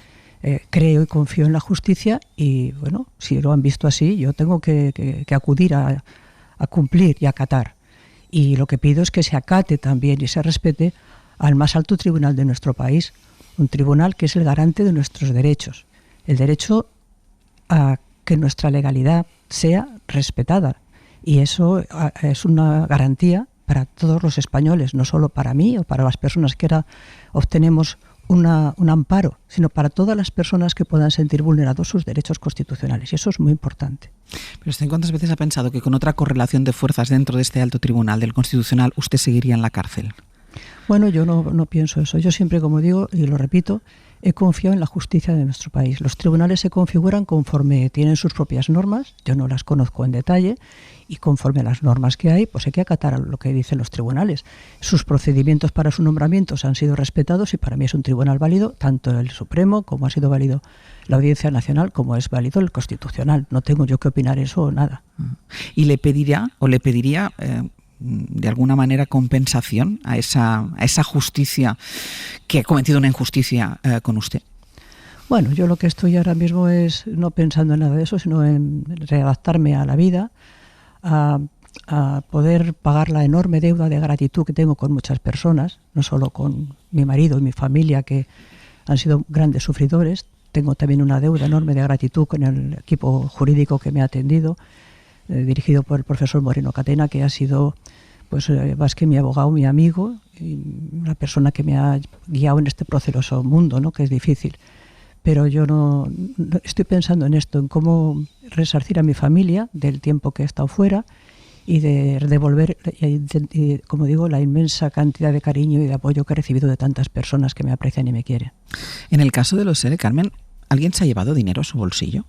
creo y confío en la justicia y, bueno, si lo han visto así, yo tengo que acudir a cumplir y acatar. Y lo que pido es que se acate también y se respete al más alto tribunal de nuestro país, un tribunal que es el garante de nuestros derechos, el derecho a que nuestra legalidad sea respetada. Y eso es una garantía para todos los españoles, no solo para mí o para las personas que ahora obtenemos un amparo, sino para todas las personas que puedan sentir vulnerados sus derechos constitucionales. Y eso es muy importante. Pero usted, ¿cuántas veces ha pensado que con otra correlación de fuerzas dentro de este alto tribunal del Constitucional usted seguiría en la cárcel? Bueno, yo no pienso eso. Yo siempre, como digo, y lo repito, he confiado en la justicia de nuestro país. Los tribunales se configuran conforme tienen sus propias normas, yo no las conozco en detalle, y conforme a las normas que hay, pues hay que acatar lo que dicen los tribunales. Sus procedimientos para su nombramiento han sido respetados y para mí es un tribunal válido, tanto el Supremo como ha sido válido la Audiencia Nacional, como es válido el Constitucional. No tengo yo que opinar eso o nada. ¿Y le pediría de alguna manera compensación a esa justicia que ha cometido una injusticia con usted? Bueno, yo lo que estoy ahora mismo es no pensando en nada de eso, sino en readaptarme a la vida, a poder pagar la enorme deuda de gratitud que tengo con muchas personas, no solo con mi marido y mi familia, que han sido grandes sufridores. Tengo también una deuda enorme de gratitud con el equipo jurídico que me ha atendido, dirigido por el profesor Moreno Catena, que ha sido, pues, más que mi abogado, mi amigo, y una persona que me ha guiado en este proceso mundo, ¿no?, que es difícil. Pero yo no estoy pensando en esto, en cómo resarcir a mi familia del tiempo que he estado fuera y de devolver, como digo, la inmensa cantidad de cariño y de apoyo que he recibido de tantas personas que me aprecian y me quieren. En el caso de los ERE, Carmen, ¿alguien se ha llevado dinero a su bolsillo?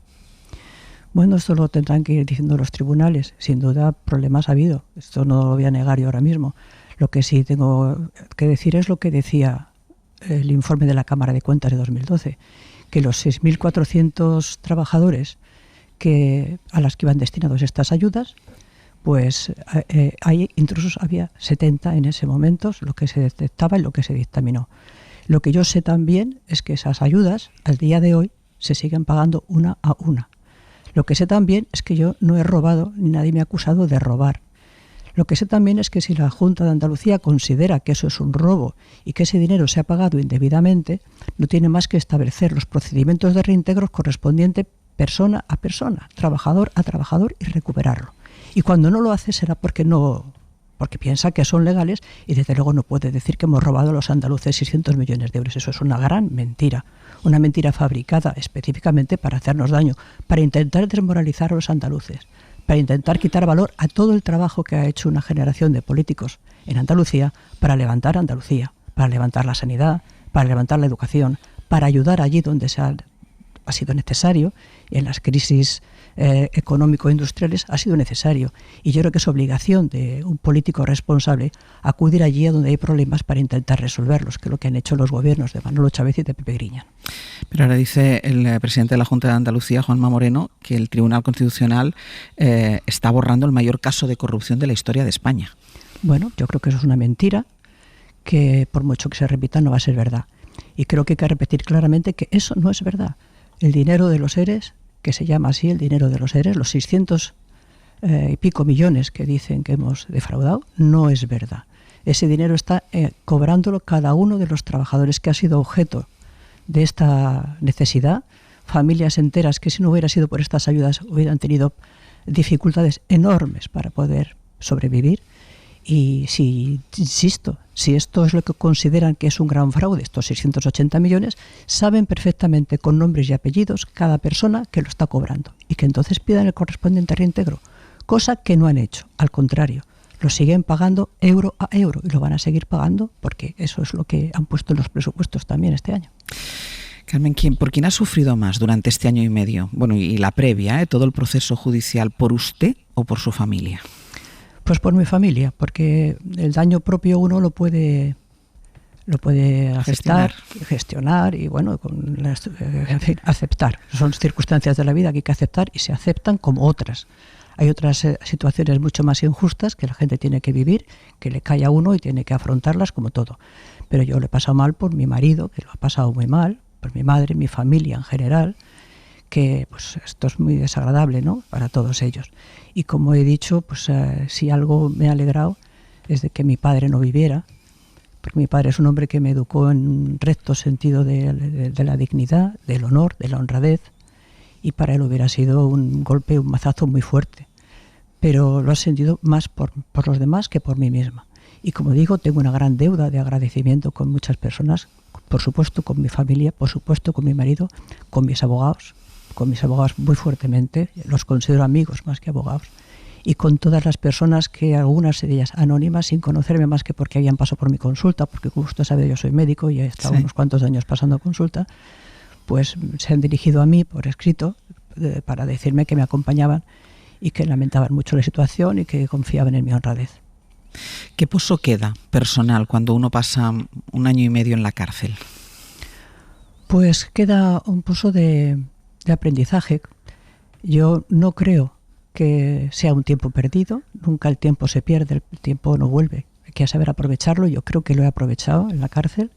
Bueno, esto lo tendrán que ir diciendo los tribunales. Sin duda, problemas ha habido. Esto no lo voy a negar yo ahora mismo. Lo que sí tengo que decir es lo que decía el informe de la Cámara de Cuentas de 2012, que los 6.400 trabajadores a las que iban destinados estas ayudas, pues hay intrusos, había 70 en ese momento, lo que se detectaba y lo que se dictaminó. Lo que yo sé también es que esas ayudas, al día de hoy, se siguen pagando una a una. Lo que sé también es que yo no he robado, ni nadie me ha acusado de robar. Lo que sé también es que si la Junta de Andalucía considera que eso es un robo y que ese dinero se ha pagado indebidamente, no tiene más que establecer los procedimientos de reintegro correspondientes persona a persona, trabajador a trabajador, y recuperarlo. Y cuando no lo hace será porque piensa que son legales, y desde luego no puede decir que hemos robado a los andaluces 600 millones de euros. Eso es una gran mentira, una mentira fabricada específicamente para hacernos daño, para intentar desmoralizar a los andaluces, para intentar quitar valor a todo el trabajo que ha hecho una generación de políticos en Andalucía para levantar Andalucía, para levantar la sanidad, para levantar la educación, para ayudar allí donde ha sido necesario, y en las crisis económico-industriales ha sido necesario. Y yo creo que es obligación de un político responsable acudir allí a donde hay problemas para intentar resolverlos, que es lo que han hecho los gobiernos de Manolo Chávez y de Pepe Griñán. Pero ahora dice el presidente de la Junta de Andalucía, Juanma Moreno, que el Tribunal Constitucional está borrando el mayor caso de corrupción de la historia de España. Bueno, yo creo que eso es una mentira, que por mucho que se repita no va a ser verdad. Y creo que hay que repetir claramente que eso no es verdad. El dinero de los ERES, que se llama así el dinero de los ERES, los 600 y pico millones que dicen que hemos defraudado, no es verdad. Ese dinero está cobrándolo cada uno de los trabajadores que ha sido objeto de esta necesidad, familias enteras que si no hubiera sido por estas ayudas hubieran tenido dificultades enormes para poder sobrevivir. Y si, insisto, si esto es lo que consideran que es un gran fraude, estos 680 millones, saben perfectamente con nombres y apellidos cada persona que lo está cobrando, y que entonces pidan el correspondiente reintegro, cosa que no han hecho. Al contrario, lo siguen pagando euro a euro, y lo van a seguir pagando porque eso es lo que han puesto en los presupuestos también este año. Carmen, ¿por quién ha sufrido más durante este año y medio? Bueno, y la previa, todo el proceso judicial, ¿por usted o por su familia? Pues por mi familia, porque el daño propio uno lo puede aceptar, gestionar y bueno, en fin, aceptar. Son circunstancias de la vida que hay que aceptar y se aceptan como otras. Hay otras situaciones mucho más injustas que la gente tiene que vivir, que le cae a uno y tiene que afrontarlas como todo. Pero yo le he pasado mal por mi marido, que lo ha pasado muy mal, por mi madre, mi familia en general, que pues esto es muy desagradable, ¿no?, para todos ellos. Y como he dicho, pues si algo me ha alegrado es de que mi padre no viviera, porque mi padre es un hombre que me educó en un recto sentido de la dignidad, del honor, de la honradez, y para él hubiera sido un golpe, un mazazo muy fuerte. Pero lo he sentido más por los demás que por mí misma. Y como digo, tengo una gran deuda de agradecimiento con muchas personas, por supuesto con mi familia, por supuesto con mi marido, con mis abogados muy fuertemente, los considero amigos más que abogados, y con todas las personas que, algunas de ellas anónimas, sin conocerme más que porque habían pasado por mi consulta, porque como usted sabe yo soy médico y he estado unos cuantos años pasando consulta, pues se han dirigido a mí por escrito para decirme que me acompañaban y que lamentaban mucho la situación y que confiaban en mi honradez. ¿Qué pozo queda personal cuando uno pasa un año y medio en la cárcel? Pues queda un pozo de aprendizaje. Yo no creo que sea un tiempo perdido, nunca el tiempo se pierde, el tiempo no vuelve, hay que saber aprovecharlo. Yo creo que lo he aprovechado en la cárcel,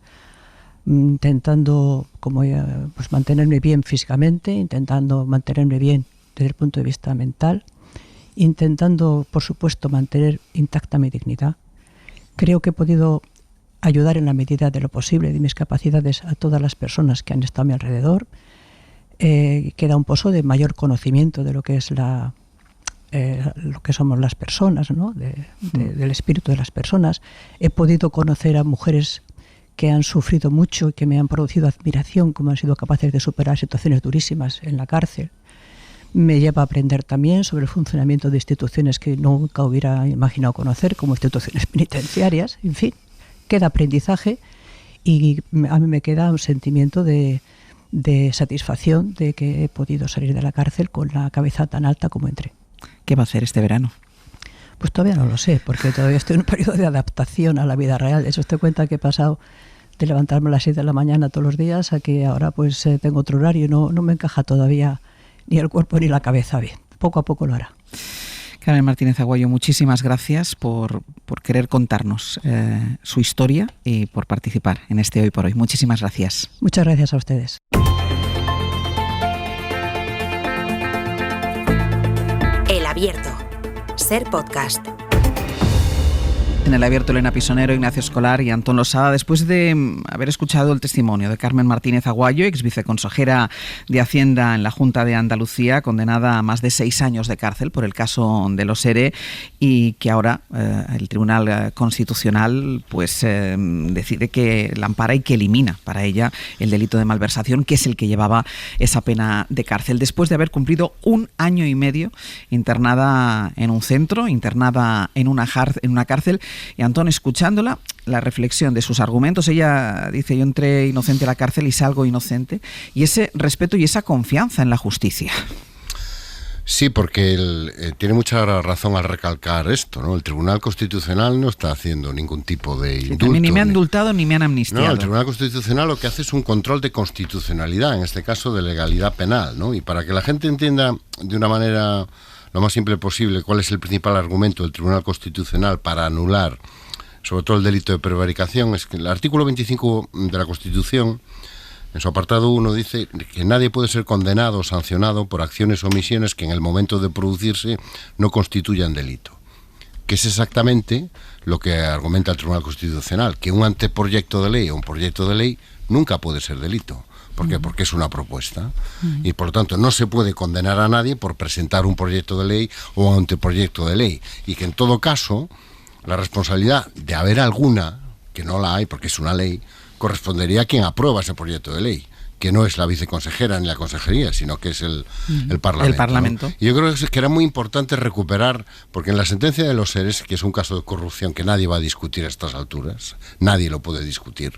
intentando pues mantenerme bien físicamente, intentando mantenerme bien desde el punto de vista mental, intentando por supuesto mantener intacta mi dignidad. Creo que he podido ayudar en la medida de lo posible, de mis capacidades, a todas las personas que han estado a mi alrededor. Queda un pozo de mayor conocimiento de lo que es lo que somos las personas, ¿no?, del espíritu de las personas. He podido conocer a mujeres que han sufrido mucho y que me han producido admiración, como han sido capaces de superar situaciones durísimas en la cárcel. Me lleva a aprender también sobre el funcionamiento de instituciones que nunca hubiera imaginado conocer, como instituciones penitenciarias. En fin, queda aprendizaje y a mí me queda un sentimiento de satisfacción de que he podido salir de la cárcel con la cabeza tan alta como entré. ¿Qué va a hacer este verano? Pues todavía no lo sé, porque todavía estoy en un periodo de adaptación a la vida real. Eso te cuenta que he pasado de levantarme a las 6 de la mañana todos los días a que ahora pues tengo otro horario. No me encaja todavía ni el cuerpo ni la cabeza bien. Poco a poco lo hará. Carmen Martínez Aguayo, muchísimas gracias por querer contarnos su historia y por participar en este Hoy por Hoy. Muchísimas gracias. Muchas gracias a ustedes. El Abierto. Ser Podcast. En el Abierto, Elena Pisonero, Ignacio Escolar y Antón Losada, después de haber escuchado el testimonio de Carmen Martínez Aguayo, ex viceconsejera de Hacienda en la Junta de Andalucía, condenada a más de 6 años de cárcel por el caso de los ERE, y que ahora el Tribunal Constitucional pues decide que la ampara y que elimina para ella el delito de malversación, que es el que llevaba esa pena de cárcel, después de haber cumplido 1 año y medio internada en un centro, internada en una cárcel. Y Antón, escuchándola, la reflexión de sus argumentos, ella dice: yo entré inocente a la cárcel y salgo inocente, y ese respeto y esa confianza en la justicia. Sí, porque tiene mucha razón al recalcar esto, ¿no? El Tribunal Constitucional no está haciendo ningún tipo de indulto. Ni me han indultado ni me han amnistiado. No, el Tribunal Constitucional lo que hace es un control de constitucionalidad, en este caso de legalidad penal, ¿no? Y para que la gente entienda de una manera lo más simple posible cuál es el principal argumento del Tribunal Constitucional para anular sobre todo el delito de prevaricación, es que el artículo 25 de la Constitución, en su apartado 1, dice que nadie puede ser condenado o sancionado por acciones o omisiones que en el momento de producirse no constituyan delito, que es exactamente lo que argumenta el Tribunal Constitucional, que un anteproyecto de ley o un proyecto de ley nunca puede ser delito. ¿Por qué? Porque es una propuesta y por lo tanto no se puede condenar a nadie por presentar un proyecto de ley o un anteproyecto de ley, y que en todo caso la responsabilidad de haber alguna, que no la hay porque es una ley, correspondería a quien aprueba ese proyecto de ley, que no es la viceconsejera ni la consejería, sino que es el Parlamento. El Parlamento. ¿No? Y yo creo que era muy importante recuperar, porque en la sentencia de los ERES, que es un caso de corrupción que nadie va a discutir a estas alturas, nadie lo puede discutir,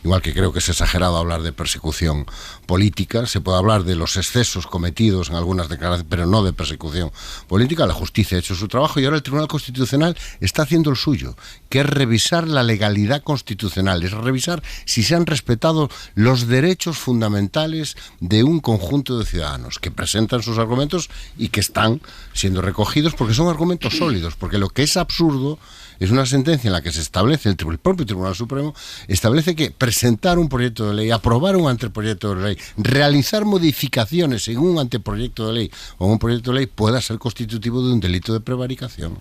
igual que creo que es exagerado hablar de persecución política, se puede hablar de los excesos cometidos en algunas declaraciones, pero no de persecución política. La justicia ha hecho su trabajo y ahora el Tribunal Constitucional está haciendo el suyo, que es revisar la legalidad constitucional, es revisar si se han respetado los derechos fundamentales de un conjunto de ciudadanos que presentan sus argumentos y que están siendo recogidos porque son argumentos sólidos, porque lo que es absurdo es una sentencia en la que se establece, el propio Tribunal Supremo establece que presentar un proyecto de ley, aprobar un anteproyecto de ley, realizar modificaciones en un anteproyecto de ley o un proyecto de ley pueda ser constitutivo de un delito de prevaricación.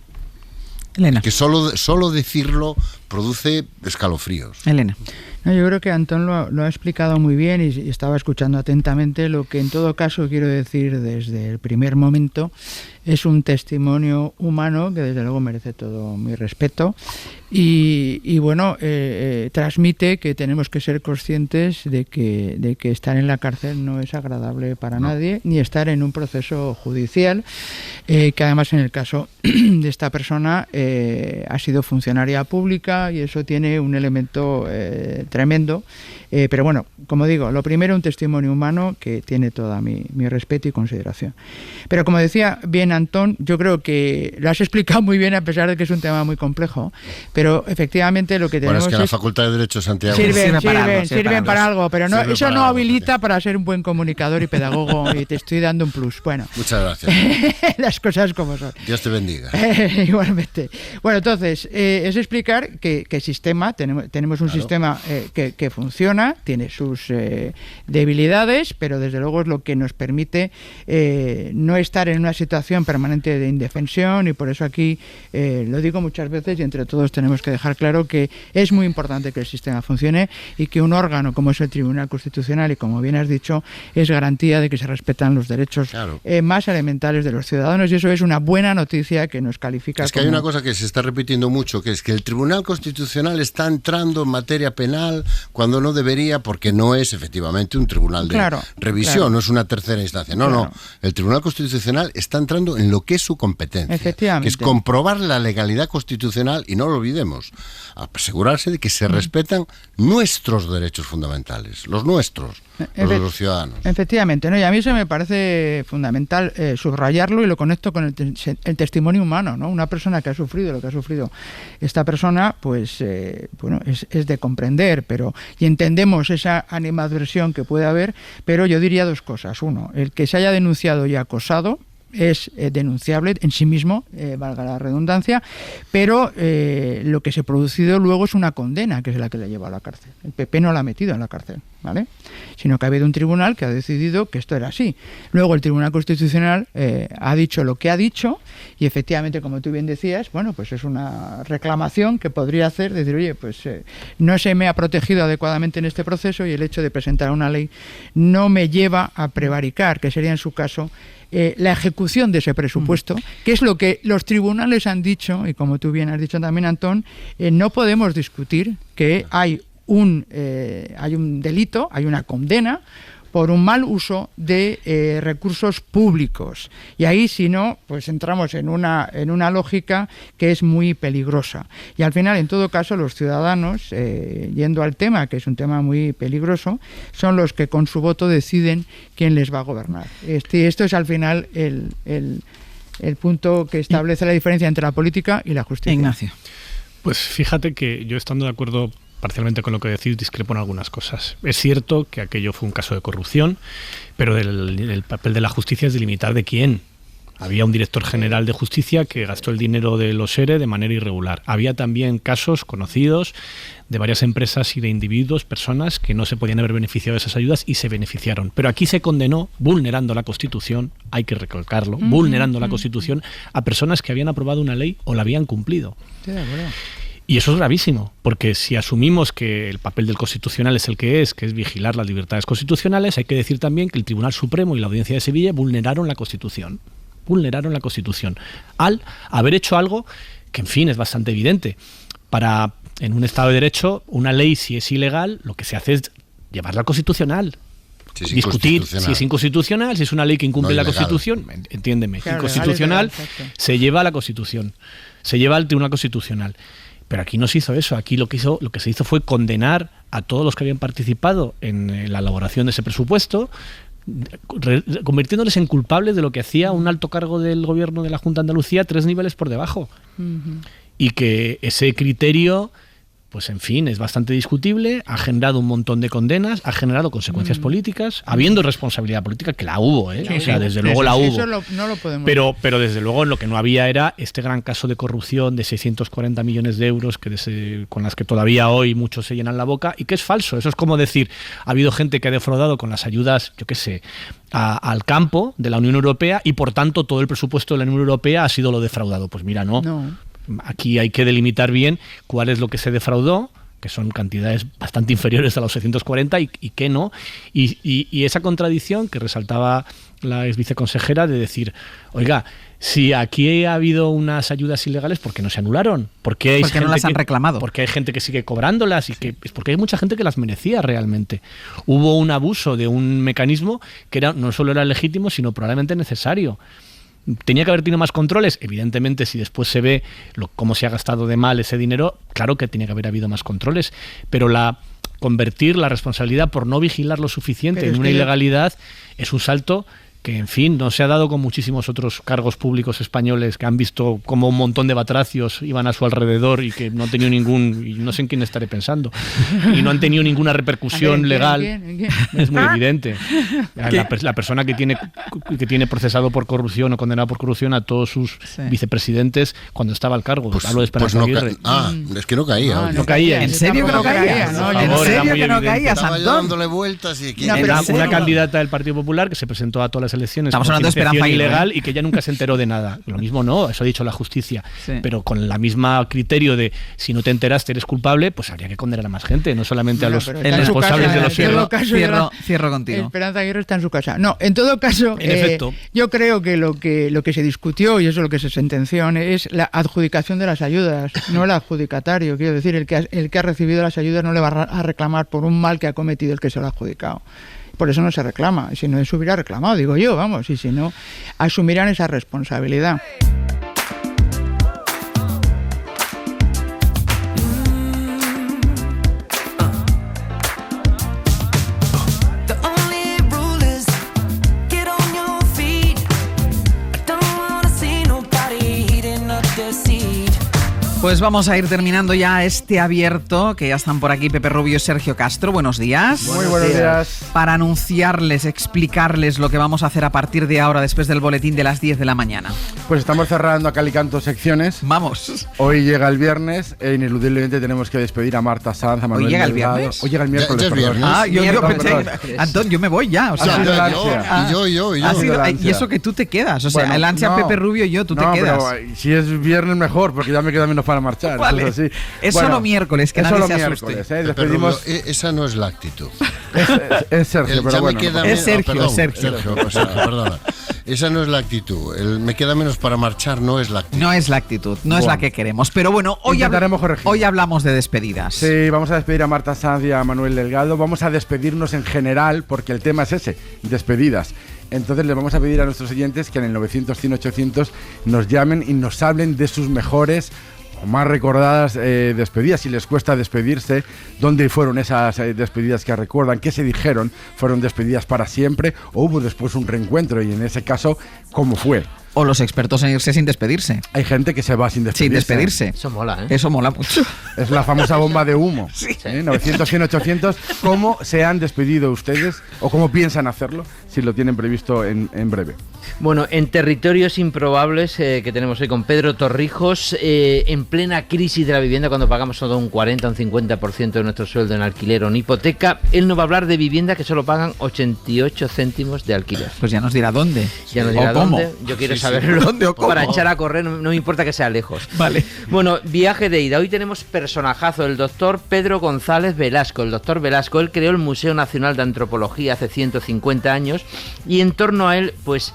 Elena. Que solo decirlo produce escalofríos. Elena. No, yo creo que Antón lo ha explicado muy bien y estaba escuchando atentamente. Lo que en todo caso quiero decir desde el primer momento es un testimonio humano que desde luego merece todo mi respeto y bueno, transmite que tenemos que ser conscientes de que estar en la cárcel no es agradable para nadie, ni estar en un proceso judicial, que además en el caso de esta persona ha sido funcionaria pública y eso tiene un elemento tremendo, pero bueno, como digo, lo primero un testimonio humano que tiene toda mi respeto y consideración. Pero como decía bien Antón, yo creo que lo has explicado muy bien a pesar de que es un tema muy complejo, pero efectivamente lo que tenemos es que la Facultad de Derecho de Santiago sirven para algo, pero no, eso no habilita para ser un buen comunicador y pedagogo y te estoy dando un plus. Bueno, muchas gracias. Las cosas como son. Dios te bendiga. Igualmente. Bueno, entonces, es explicar que el sistema, tenemos un sistema que funciona, tiene sus debilidades, pero desde luego es lo que nos permite no estar en una situación permanente de indefensión, y por eso aquí lo digo muchas veces y entre todos tenemos que dejar claro que es muy importante que el sistema funcione y que un órgano como es el Tribunal Constitucional, y como bien has dicho, es garantía de que se respetan los derechos más elementales de los ciudadanos, y eso es una buena noticia que nos califica. Es que hay una cosa que se está repitiendo mucho, que es que el Tribunal Constitucional está entrando en materia penal cuando no debería, porque no es efectivamente un tribunal de revisión, no es una tercera instancia. No, el Tribunal Constitucional está entrando en lo que es su competencia, que es comprobar la legalidad constitucional, y no lo olvidemos, asegurarse de que se respetan nuestros derechos fundamentales, los nuestros, los de los ciudadanos. Efectivamente, ¿no? Y a mí eso me parece fundamental subrayarlo, y lo conecto con el testimonio humano, ¿no? Una persona que ha sufrido lo que ha sufrido esta persona, pues bueno, es de comprender, y entendemos esa animadversión que puede haber, pero yo diría dos cosas. Uno, el que se haya denunciado y acosado es denunciable en sí mismo, valga la redundancia, pero lo que se ha producido luego es una condena, que es la que le lleva a la cárcel. El PP no la ha metido en la cárcel, ¿vale? Sino que ha habido un tribunal que ha decidido que esto era así. Luego el Tribunal Constitucional ha dicho lo que ha dicho y efectivamente, como tú bien decías, bueno, pues es una reclamación que podría hacer, decir, oye, pues no se me ha protegido adecuadamente en este proceso y el hecho de presentar una ley no me lleva a prevaricar, que sería en su caso la ejecución de ese presupuesto, que es lo que los tribunales han dicho, y como tú bien has dicho también, Antón, no podemos discutir que hay un delito, hay una condena por un mal uso de recursos públicos. Y ahí, si no, pues entramos en una lógica que es muy peligrosa. Y al final, en todo caso, los ciudadanos, yendo al tema, que es un tema muy peligroso, son los que con su voto deciden quién les va a gobernar. Esto es al final el punto que establece la diferencia entre la política y la justicia. Ignacio. Pues fíjate que yo, estando de acuerdo parcialmente con lo que decís, discrepo en algunas cosas. Es cierto que aquello fue un caso de corrupción, pero el papel de la justicia es delimitar de quién. Había un director general de justicia que gastó el dinero de los ERE de manera irregular. Había también casos conocidos de varias empresas y de individuos, personas que no se podían haber beneficiado de esas ayudas y se beneficiaron. Pero aquí se condenó, vulnerando la Constitución, hay que recalcarlo, vulnerando la Constitución a personas que habían aprobado una ley o la habían cumplido. Sí, de acuerdo. Y eso es gravísimo, porque si asumimos que el papel del Constitucional es el que es vigilar las libertades constitucionales, hay que decir también que el Tribunal Supremo y la Audiencia de Sevilla vulneraron la Constitución. Vulneraron la Constitución al haber hecho algo que, en fin, es bastante evidente. En un Estado de Derecho, una ley, si es ilegal, lo que se hace es llevarla al Constitucional. Discutir si es inconstitucional, si es una ley que incumple la Constitución, entiéndeme, claro, inconstitucional, se lleva a la Constitución, se lleva al Tribunal Constitucional. Pero aquí no se hizo eso. Aquí lo que se hizo fue condenar a todos los que habían participado en la elaboración de ese presupuesto, convirtiéndoles en culpables de lo que hacía un alto cargo del gobierno de la Junta de Andalucía 3 niveles por debajo. Y que ese criterio, pues en fin, es bastante discutible, ha generado un montón de condenas, ha generado consecuencias políticas, habiendo responsabilidad política, que la hubo, o sea, desde luego la hubo. Eso no lo podemos pero desde luego lo que no había era este gran caso de corrupción de 640 millones de euros con las que todavía hoy muchos se llenan la boca y que es falso. Eso es como decir, ha habido gente que ha defraudado con las ayudas, yo qué sé, al campo de la Unión Europea y por tanto todo el presupuesto de la Unión Europea ha sido lo defraudado. Pues mira, no. Aquí hay que delimitar bien cuál es lo que se defraudó, que son cantidades bastante inferiores a los 640 y qué no. Y esa contradicción que resaltaba la ex viceconsejera de decir, oiga, si aquí ha habido unas ayudas ilegales, ¿por qué no se anularon? Porque no las han reclamado. Porque hay gente que sigue cobrándolas y es porque hay mucha gente que las merecía realmente. Hubo un abuso de un mecanismo que no solo era legítimo, sino probablemente necesario. ¿Tenía que haber tenido más controles? Evidentemente, si después se ve cómo se ha gastado de mal ese dinero, claro que tenía que haber habido más controles, pero convertir la responsabilidad por no vigilar lo suficiente en una ilegalidad es un salto que, en fin, no se ha dado con muchísimos otros cargos públicos españoles que han visto como un montón de batracios iban a su alrededor y que no han tenido y no sé en quién estaré pensando, y no han tenido ninguna repercusión legal. ¿Quién? Es muy evidente. La persona que tiene procesado por corrupción o condenado por corrupción a todos sus vicepresidentes cuando estaba al cargo. Hablo de Esperanza Aguirre. Es que no caía. No caía. ¿En serio que no caía? ¿En serio que no caía, Estaba yo dándole vueltas y una candidata del Partido Popular que se presentó a todas las elecciones. Estamos hablando de Esperanza ilegal y que ella nunca se enteró de nada. Lo mismo no, eso ha dicho la justicia. Pero con la misma criterio de si no te enteraste eres culpable, pues habría que condenar a más gente, no solamente a los responsables de los hierros. Cierro contigo. Esperanza Aguirre está en su casa. No, en todo caso, en efecto, yo creo que lo que se discutió, y eso es lo que se sentenció, es la adjudicación de las ayudas, no el adjudicatario. Quiero decir, el que ha recibido las ayudas no le va a reclamar por un mal que ha cometido el que se lo ha adjudicado. Por eso no se reclama, si no se hubiera reclamado, digo yo, vamos, y si no, asumirán esa responsabilidad. Pues vamos a ir terminando ya este abierto, que ya están por aquí Pepe Rubio y Sergio Castro. Buenos días. Muy buenos días. Para anunciarles, explicarles lo que vamos a hacer a partir de ahora, después del boletín de las 10 de la mañana. Pues estamos cerrando a cal y canto secciones. Vamos. Hoy llega el viernes e ineludiblemente tenemos que despedir a Marta Sanz, a Manuel ¿Hoy llega el Delgado. viernes? Hoy llega el miércoles. Ya es perdón. viernes. Yo Perdón, pensé, perdón. Antón, yo me voy ya. O sea, Ha sido el ansia. Y yo. y eso que tú te quedas. O sea, Bueno, el ansia no. Pepe Rubio y yo, tú No, te quedas. pero si es viernes mejor, porque ya me queda menos para marchar. Vale. Eso es así. Es Bueno, solo miércoles, que es nadie solo se asuste. miércoles, Pero, despedimos. esa no es la actitud. Es Sergio, pero Ya bueno. me queda Es Sergio, perdón, Sergio. perdona. Esa no es la actitud. Me queda menos para marchar no es la actitud. No es la actitud, no es Bueno. la que queremos. Pero bueno, Intentaremos corregir. hoy hablamos de despedidas. Sí, vamos a despedir a Marta Sanz y a Manuel Delgado. Vamos a despedirnos en general, porque el tema es ese, despedidas. Entonces les vamos a pedir a nuestros oyentes que en el 900 100 800 nos llamen y nos hablen de sus mejores o más recordadas despedidas. Si les cuesta despedirse, dónde fueron esas despedidas que recuerdan, qué se dijeron, fueron despedidas para siempre o hubo después un reencuentro, y en ese caso, ¿cómo fue? O los expertos en irse sin despedirse. Hay gente que se va sin despedirse. Sin despedirse. Eso mola, ¿eh? Eso mola mucho. Es la famosa bomba de humo. 900, 100, 800. ¿Cómo se han despedido ustedes o cómo piensan hacerlo si lo tienen previsto en breve? Bueno, en territorios improbables que tenemos hoy con Pedro Torrijos, en plena crisis de la vivienda, cuando pagamos todo un 40 o un 50% de nuestro sueldo en alquiler o en hipoteca, él nos va a hablar de viviendas que solo pagan 88 céntimos de alquiler. Pues ya nos dirá dónde. Ya nos dirá ¿O cómo? dónde. Yo quiero Sí, saberlo. ¿Dónde o cómo? Para echar a correr, no me importa que sea lejos. Vale. Bueno, viaje de ida. Hoy tenemos personajazo, el doctor Pedro González Velasco. El doctor Velasco, él creó el Museo Nacional de Antropología hace 150 años y en torno a él, pues,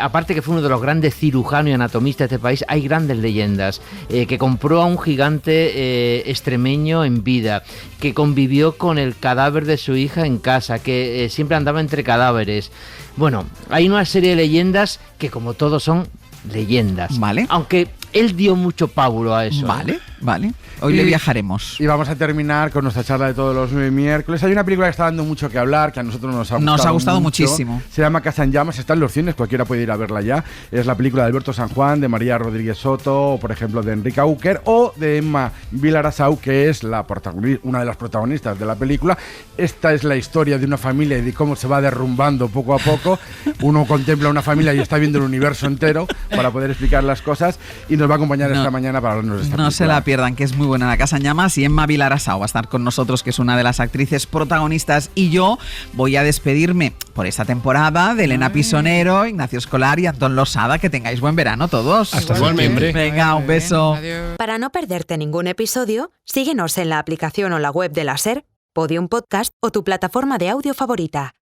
aparte que fue uno de los grandes cirujanos y anatomistas de este país, hay grandes leyendas. Que compró a un gigante extremeño en vida, que convivió con el cadáver de su hija en casa, que siempre andaba entre cadáveres. Bueno, hay una serie de leyendas que, como todos, son leyendas. Vale. Aunque él dio mucho pábulo a eso. Vale, vale. Hoy le viajaremos. Y vamos a terminar con nuestra charla de todos los miércoles. Hay una película que está dando mucho que hablar, que a nosotros nos ha gustado mucho. Muchísimo. Se llama Casa en Llamas, está en los cines, cualquiera puede ir a verla ya. Es la película de Alberto San Juan, de María Rodríguez Soto, o por ejemplo de Enrique Auquer, o de Emma Vilarasau, que es una de las protagonistas de la película. Esta es la historia de una familia y de cómo se va derrumbando poco a poco. Uno contempla una familia y está viendo el universo entero para poder explicar las cosas, y nos va a acompañar esta mañana para hablarnos de esta película. No se la pierdan, que es muy buena. La Casa en Llamas, y Emma Vilarasau va a estar con nosotros, que es una de las actrices protagonistas, y yo voy a despedirme por esta temporada de Elena Pisonero, Ignacio Escolar y Antón Losada. Que tengáis buen verano todos. Hasta septiembre. Venga, un beso. Para no perderte ningún episodio, síguenos en la aplicación o la web de la SER, Podium Podcast o tu plataforma de audio favorita.